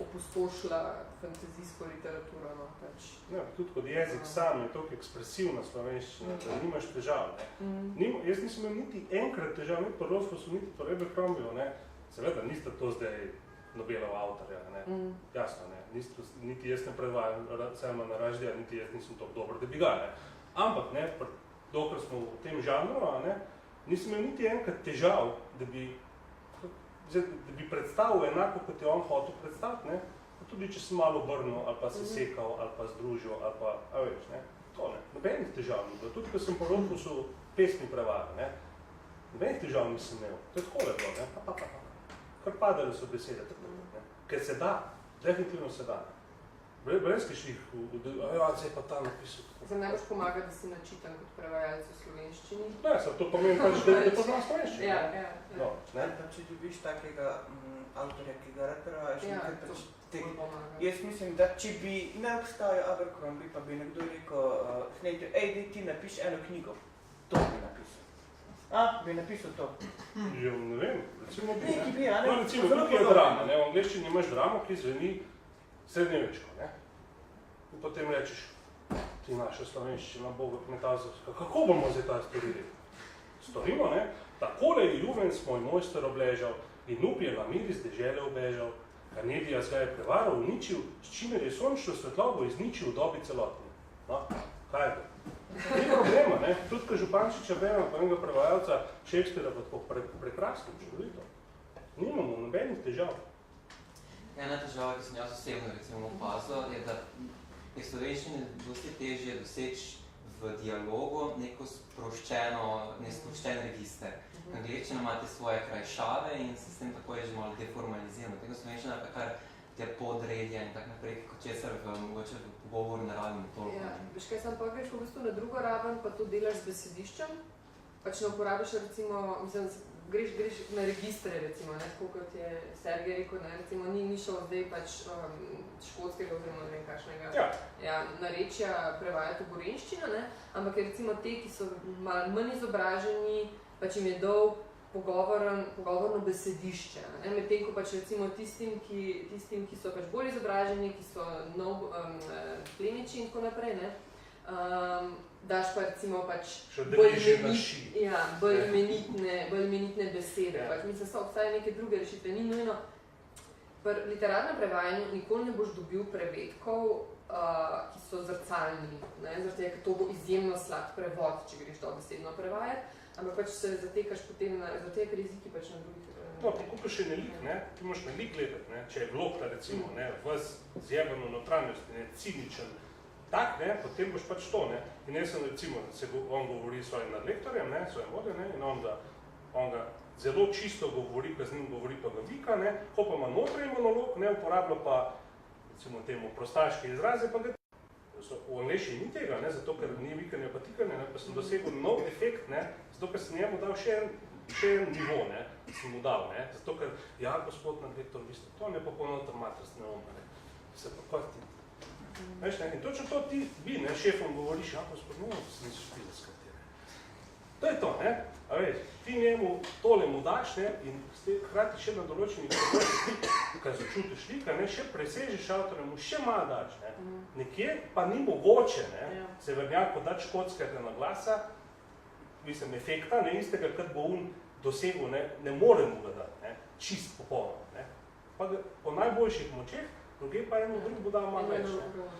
opustošila fantazijsko literaturo, no, pač.
Ja, tudi kot jezik sam je toliko ekspresivna slovenščina, da nimaš težav, ne. Jaz nisem imel niti enkrat težav, niti po Rothfussu, niti po Abercrombiju, ne. Seveda, niste to zdaj Nobelov avtorja, ne. Jasno, ne. Niti jaz ne predvajam Salmana Rushdija, niti jaz nisem tako dober, da bi ga, ne. Ampak, ne, dokler smo v tem žanru, ne, nisem imel niti enkrat težav, da bi predstavil enako, kot je on hotel predstaviti, ne, tudi če sem malo obrnil, ali pa se sekal, ali pa združil, ali pa, a veš, ne, to ne, nobenih težav ni bilo, tudi ko sem po Rothfussu pesmi prevajal, ne, nobenih težav nisem imel, to je takole bilo, ne, kar padali so besede, tako, ne, ker se da, definitivno se da, brez kišljih, ja, se je pa ta napisal.
Zdaj najbolj pomaga, da si načitan kot prevajalec v slovenščini.
Ne, to pomeni pač, da poznam slovenščino.
Ja.
No,
ne, pa če dobiš takega avtorja, ki ga rad prevajaš, pač
pomaga.
Jaz mislim, da če bi ne obstajal Abercrombie, pa bi nekdo rekel, daj ti napiš eno knjigo, to bi napisal. Bi napisal to.
Ja, ne vem, recimo bi,
Neki bi, a ne?
No, recimo, tukaj je drama, ne, v angleščini imaš dramo, ki zveni srednjeveško, ne. In potem rečeš, ti naša slovenščina, Boga kmetazovska, kako bomo zdaj ta storili? Storimo, ne? Takole je Juvens, moj mojster, obležal, in up je Lamir iz dežele obežal, Karnedijas ga je prevaral, uničil, s čimer je sončno svetlobo izničil v dobi celotni. No, kaj je to? Ni problema, ne? Tudi, ko Župančiča berem, pa enega prevajalca Shakespearea, pa tako prekrasno, čudovito. Nimamo nobenih težav.
Ena težava, ki sem jaz osebno recimo opazil, je, da je slovenščini dosti težje doseči v dialogu neko sproščen register. Angleščina ima te svoje krajšave in se s tem tako je že malo deformalizirano. Tega slovenščina pa kar te podredja in tak naprej, kot česar mogoče v pogovoru ne rabimo toliko.
Ja, veš kaj, sam pa greš v bistvu na drugo raven, pa to delaš z besediščem, pač ne uporabiš recimo, mislim, greš na registre, recimo, ne, tako kot je Sergej rekel, ne, recimo, ni šel zdaj pač škotskega oziroma ne vem kakšnega narečja prevajati v gorenščino, ne, ampak je recimo te, ki so malo manj izobraženi, pač jim je dal pogovorno besedišče, ne, medtem ko pač recimo tistim, ki so pač bolj izobraženi, ki so plemiči in tako naprej, ne, daš pa recimo pač bolj imenitne besede.
Ja.
Pač, mislim, obstajajo neke druge rešitve, ni nujno. Pri literarnem prevajanju nikoli ne boš dobil prevedkov, ki so zrcalni, ne? Zaradi tega, ker to bo izjemno slab prevod, če greš dobesedno prevajati, ampak pač se zatekaš potem, zaradi tega, ker jeziki pač na drugih.
No, tako pa še ne lik, ne? Ti moraš na lik gledati, ne? Če je Glokta recimo, ne, vas zjebano notranjosti, ne, ciničen, tak, ne, potem boš pač to, ne. In jaz sem recimo, on govori s svojim nadlektorjem, ne, svojim vodjem, ne, in on ga zelo čisto govori, ko z njim govori pa ga vika, ne, ko pa ima notranji monolog, ne, uporablja pa, recimo temu, prostaške izraze, pa ga v angleščini ni tega, ne, zato ker ni vikanje pa tikanje, ne, pa sem dosegel nov efekt, ne, zato ker sem njemu dal še en nivo, ne, sem mu dal, ne, zato ker, ja, gospod nadlektor, vi ste to, ne, pa polnotar matrstne oma, ne, se pa kot ti. Veš, ne, in točno to ti bi, ne, šefom govoriš, ja, gospod, no, se niso špile s katere. To je to, ne, a veš, ti njemu tole mu daš, ne, in hkrati še na določenih področjih, kaj začutiš lika, ne, še presežeš avtorja, mu še malo daš, ne. Nekje pa ni mogoče, ne, severnjako dati škotskega naglasa, mislim, efekta, ne, istega, kad bo on dosegel, ne more mu ga dati, ne, čist popolno, ne. Pa ga po najboljših močeh, druge pa eno drug bo dal malo več, ne.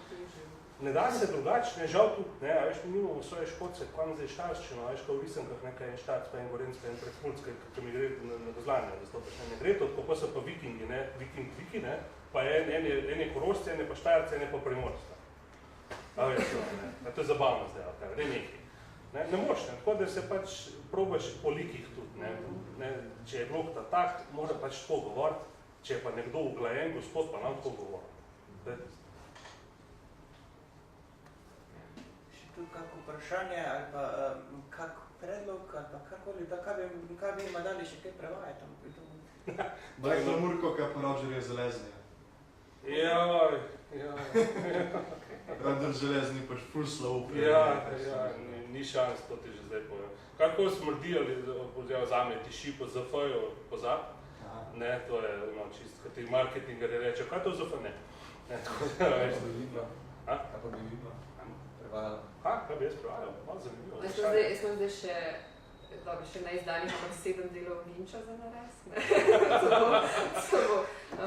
Ne da se drugače, ne, žal tudi, ne, a veš, mi nimamo svoje škotce, kvam zdaj štarščino, a veš, ko v risankah nekaj en štarc, pa en gorenc, pa en prekulc, ki mi gre na gozlanje, da stopiš, ne gre to, tako pa so pa vikingi, ne, viki, ne, pa en je Korošci, en je pa Štajerci, en je pa Primorska. A veš, ne, to je zabavno zdaj, ali kaj, nekaj. Ne moš, ne, tako da se pač probaš po likih tudi, ne, če je Glokta tak, mora pač tako govoriti, Če je pa nekdo uglajen gospod, pa nam to govori.
Še tu kako vprašanje ali pa kak predlog ali pa karkoli, da kaj bi ima dali še kaj prevajati?
Black Lamurko, kaj pa Roger je železni.
Jaj.
Roger železni pač ful slow.
Ja, ni šans, to ti že zdaj povem. Kako smrdi ali vzame tiši po ZF-ju pozab? Ne, to je čist, kot ti marketingari reče, kaj to ZF ne?
Kako bi videla? Kako bi videla? Prevajala.
Kaj bi jaz prevajal? Malo zanimivo.
Jaz smo zdaj še neizdanih, ampak 7 delov Vinča za naraz.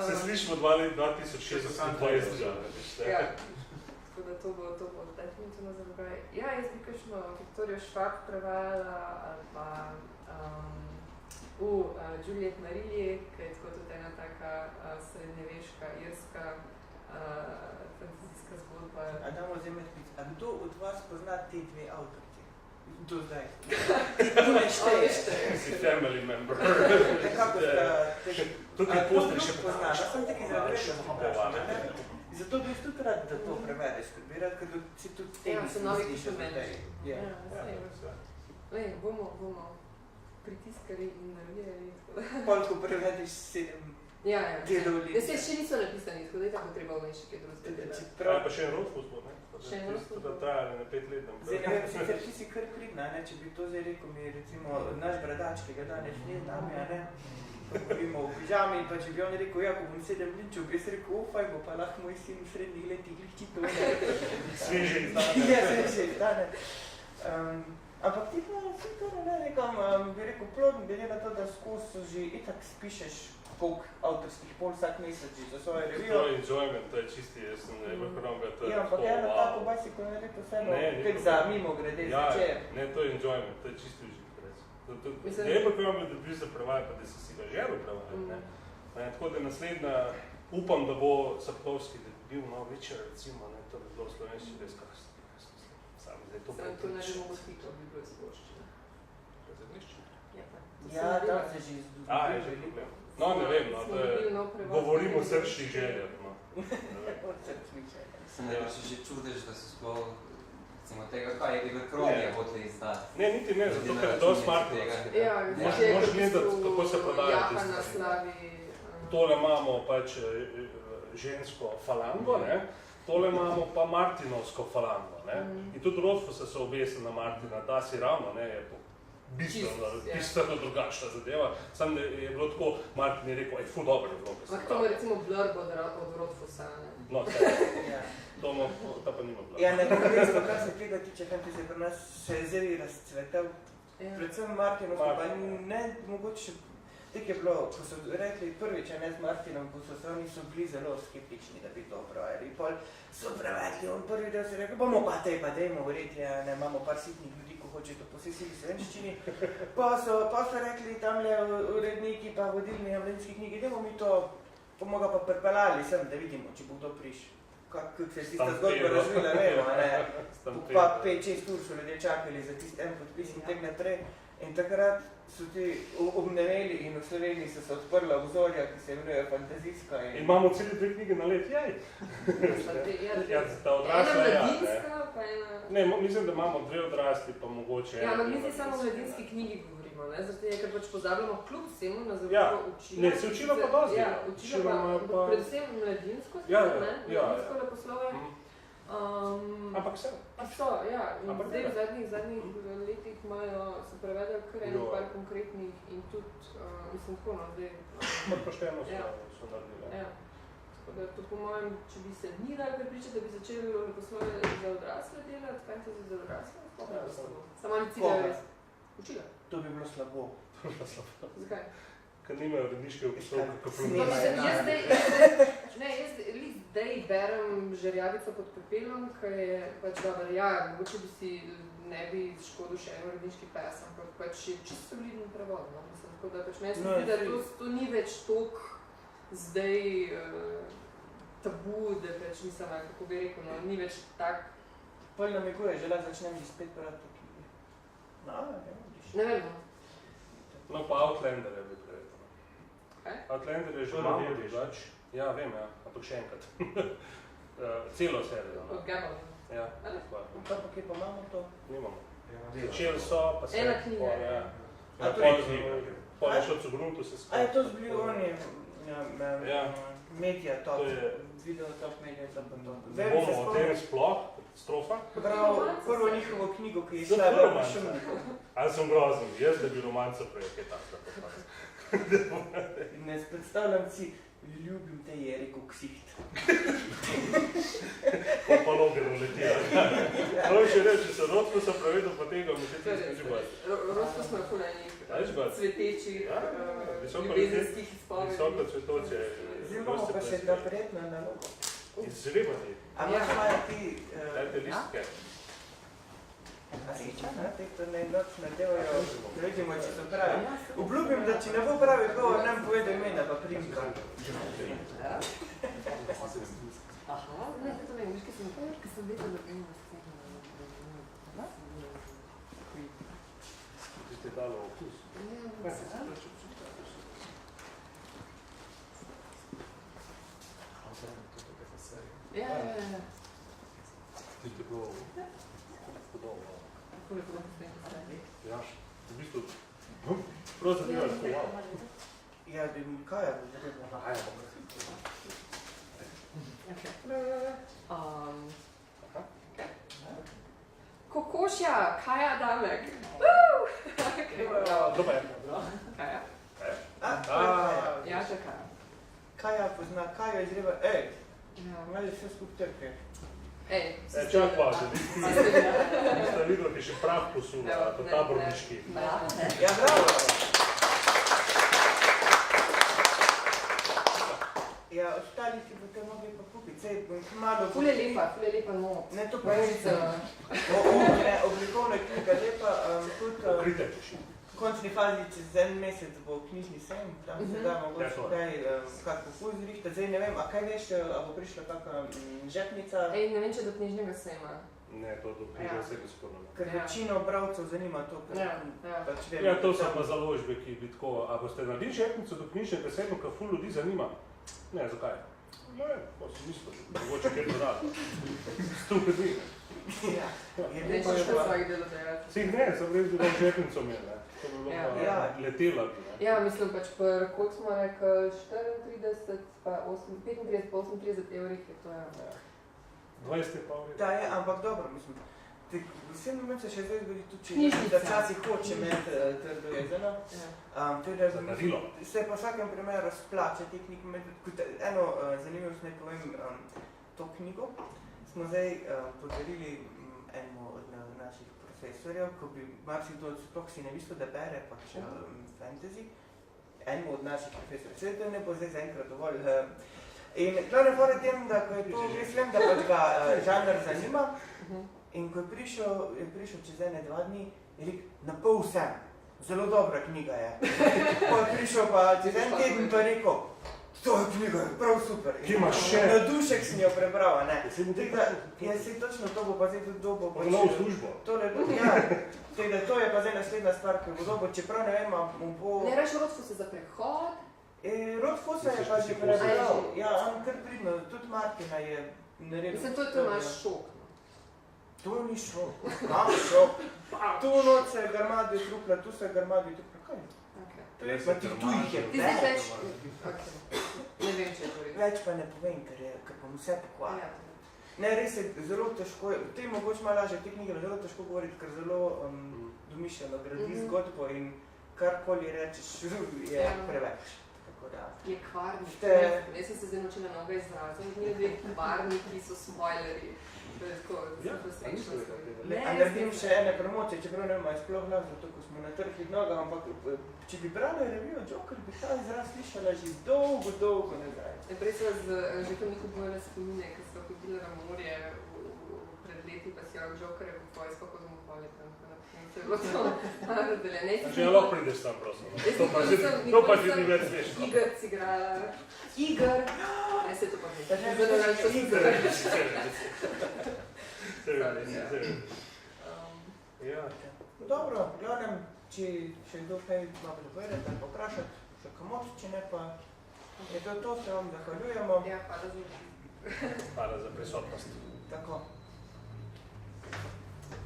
Se slišimo 2026.
Ja, tako da to bo definitivno za drugaj. Ja, jaz bi kakšno Viktorijo Švab prevajala ali pa Juliet Marie, ki je tako tudi ena taka srednjeveška, irska fantazijska zgodba.
A damo vzemeti pic. A kdo od vas pozna te dve avtorci? Do zdaj. Tu ne šteje.
Si family member.
Nekako sta tega.
Tukaj postri še
poznaš. Jaz sem taki zavrešen. Zato bi tudi rad, da to prevedeš, ker bi rad, ker si tudi temi slišiš od tej.
Bomo pritiskali in naredili.
Koliko prevedeš 7 delov leta?
Jaz še niso napisani, tako da je tako treba vmeš še kaj drugega delati.
Pa še en Rothfuss bo, ne?
Še en Rothfuss bo.
To da trajali na 5 let.
Zdaj ne vem, sicer ti si kar pridna, če bi to zdaj rekel mi, recimo, naš bradač, ki ga danes ni z nami, ko govorimo v pižami, in pa če bi on rekel, ja, ko bom 7 linčev, bi jaz rekel, ofaj, bo pa lahko moj sin v srednjih letih glihčito.
Sveže izdane.
Ja, sveže izdane. Ampak ti pa vsi to nekam, bi rekel, plodno, glede na to, da skozi že itak spišeš koliko avtorskih pol vsak mesec za svojo revijo.
To je enjoyment, to je čisti, jaz sem nevrhronga, to je
ja, ampak eno tako bajsiko narediti vseeno, kaj za mimo grede
zvečer. Ne, to je enjoyment, to je čisti užitek, recimo. Nevrhronga, da bi se prevajal, pa da si ga želel prevajati. Tako da naslednja, upam, da bo Sapkowski bil malo večer, recimo, to bi bilo v slovenščini res
Sam to ne bi mogo spito, bi bilo izboščine.
Ja, tam se že izdužuje.
No, ne vem, to je, govorimo o srčnih željah.
Se ne pa že čudež, da so sploh, recimo tega, kaj je Kromija hoteli izdati?
Ne, niti ne, zato ker je dosti marketing.
Ja,
možeš gledati, kako se prodaja
Jaha na slavi.
Tole imamo pač žensko falango, ne? Tole imamo pa martinovsko falango, ne? In tudi Rothfussa so obesili na Martina, da si ravno, ne, je bistveno drugačna zadeva. Sam je bilo tako, Martin je rekel, ful dobro je bilo.
Ampak to ima recimo blurb od Rothfussa, ne?
No, ta pa nima blurb.
Ja, nekako, kar se tega tiče, fantasy pri nas se je zelo razcvetel. Predvsem Martinovsko, pa ne mogoče, tako je bilo, ko so rekli prvič, ne z Martinom, ko so oni so bili zelo skeptični, da bi to prevajali. Pol so prevedli, on prvi del se rekel, bomo pa dajmo verjeti, ne, imamo par sitnih ljudi, ko hoče to posesili v slovenščini. Pa so rekli tamle uredniki pa vodilni mladinski knjigi, dajmo mi to pomoga pa pripeljali sem, da vidimo, če bo kdo prišel. Kako se je tista zgodba razvila, vemo, ne. Pa 5-6 ur so ljudje čakali za tisti en podpis in tek naprej. In takrat so ti obneveli in v Sloveniji so se odprla obzorja, ki se imenujejo fantazijska.
In imamo celi 2 knjige na let, jej. Ja, ta odrasla
ena mladinska, pa ena...
Ne, mislim, da imamo 2 odrasli, pa mogoče...
Ja, ampak mi se samo o mladinski knjigi govorimo, ne? Zato je, ker pač pozabljamo kljub vsemu na zelo učila.
Ne, se učila pa dosti.
Ja, učila pa predvsem mladinsko, mladinsko leposlove.
Ampak se?
So, ja. In zdaj v zadnjih letih so prevedali kar par konkretnih in tudi, mislim tako, no, zdaj...
Pošteno so naredili.
Ja. Tako da to po mojem, če bi se ni dali prepričati, da bi začeli leposlove za odrasle delati, fantasy za odrasle, sploh ne bi slabo. Samo oni ciljajo res. Učila.
To bi bilo slabo.
Zakaj?
Ker nimajo uredniške opisov, kako
Jaz zdaj berem Žerjavico pod pepelom, ki je pač dobro, ja, mogoče bi si ne bi škodil še en uredniški pes, ampak pač je čisto solidno prevod, no, mislim, tako da pač meni se zdi, da to ni več toliko zdaj tabu, da pač nisem, kako bi rekel, no, ni več tak...
Pol namiguje, že lahko začnem že spet brati to knjige. No,
ne vem, no.
No, pa Outlander je bil prevedeno. Outlander je že malo drugač. Ja, vem, ja, ampak še enkrat. Celo serijo.
Od Gabon.
Ja,
Kaj pa kje pa imamo to?
nimamo. Začeli so, pa se...
Ena knjiga,
Ja.
A to
Pol
je
pol je šel Gruntu se
A je to zbili oni
Ja.
medija top,
To je-
video top, medija top in to.
Ne bomo o tem sploh, strofa.
Prav prvo njihovo knjigo, ki je
Za
šla
prvo
v
romanco.
šumniku.
Ali sem grozen, jaz da bi romanco prej, kaj tako.
Ne predstavljam si, ljubim te je rekel ksiht.
Pa loger uletila. No, še reči, se rodko sem pravedel, pa tega mi še tiskaj že bolj.
Rosto smo lahko na njih
Veš, brat?
cvetečih,
Ja, visoko
ljubezenskih izpovedi.
Visoko cvetoče.
Zdaj imamo pa še dva prijetna naloga.
Izžrebati.
A imaš Maja ti...
Dajte listke.
A si čana, te to ne noč nadevajo, da vidimo, če so pravi. Obljubim, da če ne bo pravi govor, nam povede imena pa primka.
Aha, ne, to ne, veš, kaj sem vedela, da ima
Ti ste dalo okus.
Ja.
Ti ste bilo podobno. Ja, v bistvu, prav zanimivo, tako malo.
Ja, da mi kaj je bilo?
Kokošja, Kaja Damek.
Dobro je.
Kaja? Ja, že Kaja.
Kaja pozna, Kaja izreba, mali vse skup trke.
Čak pa, da niste videli, ti še prah posula, to taborniški.
Ja, bravo! Ja, ostali si boste mogli pa kupiti, sej malo...
Ful je lepa not.
Ne, to pa je oblikovna knjiga lepa, tudi
Pokrite še.
v končni fazi čez en mesec bo knjižni sejem, tam se da mogoče kaj, kak popust zrišta. Zdaj ne vem, a kaj veš, a bo prišla kakšna žepnica?
Ej, ne vem, če do knjižnega sejma.
Ne, to do knjiga vsega skorno.
Ker večino bralcev zanima to, pač vem.
Ja, to so pa založbe, ki bi tako, a boste naredili žepnico do knjižnega sejma, kar ful ljudi zanima? Ne, zakaj? Ne vem, pa sem mislil, mogoče kaj dodatno. Stupidi.
Ja, je
Ne,
lepo
če
je
še
pa...
svojih delodajalcev.
Sej ne, sem res bilo žepnico imel, ne. To bi bilo
Ja.
pa letela bi, ne.
Ja, mislim pač koliko smo rekli, 34, pa 35, pa 38 evrih je to, ja.
20 je pa v redu.
Da je, ampak dobro, mislim. Vsem moment se še zdaj zgodi tudi, če
Knjižnica.
da včasih hoče imeti trdo jezeno.
Za darilo.
Se pa v vsakem primeru splača te knjige imeti. Eno zanimivost naj povem, to knjigo smo zdaj podarili enemu od naših profesorjev, ko bi marsikdo sploh si ne mislil, da bere pač fantasy. Enemu od naših profesorjev. Vse to ne bo zdaj zaenkrat dovolj. In glavne fora tem, da ko je to, jaz vem, da pač ga žanr zanima, in ko je prišel čez 1-2 dni, je rekel, na pol vsem, zelo dobra knjiga je. Ko je prišel pa čez en teden, pa je rekel, to je knjiga, prav super.
Ki imaš še?
Na dušek sem jo prebral, ne.
Si mu
Tako da, jaz se točno to bo pa zdaj tudi dobo.
Pa novo službo.
Tole, ja, tako da to je pa zdaj naslednja stvar, ki bo dobo, čeprav ne vem, mu bo...
Ne raš rodstvo se za prehod?
Rod Fosa je pa že prebral, ja, on kar pridno, tudi Martina je naredil.
Mislim, to je imaš šok.
To ni šok, kam šok. Tu noč se je Garmadi trupla, tu se je Garmadi trupla, kaj? To je pa ti tu jih je
Ti zdaj več...
več.
Ne vem, če je to res.
Več pa ne povem, ker bom vse pokvaril.
Ja.
Ne, res je zelo težko, te je mogoče malo lažje, te knjige zelo težko govoriti, ker zelo domišljeno gradi zgodbo in karkoli rečeš je preveč.
Je kvarnik. Jaz sem se zdaj naučila novega izraza in dve kvarniki so spoilerji. To je tako, zelo srečna stvar.
A naredim še ene promocije, čeprav ne vem, sploh lažno, to, ko smo na trhlih nogah, ampak če bi brala revijo Joker, bi ta izraz slišala že dolgo nazaj.
Prej sva z Žekom Niko bojala spomine, ker sva hodila na morje pred leti, pa si jo Joker je kupovali, skoliko smo hvali tam. Se je bilo to razdeljene.
Že lahko prideš tam, prosim. To pa že ni več smešno.
Igor si igrala. Igor! Ne, se to pa ne.
Igor!
Ja.
Dobro, glavnem, če še kdo kaj malo povedati ali pokrašati, še boste komod, če ne pa je to, se vam zahvaljujemo.
Ja, hvala za obisk.
Hvala za prisotnost.
Tako.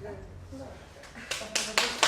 Ja.
Da.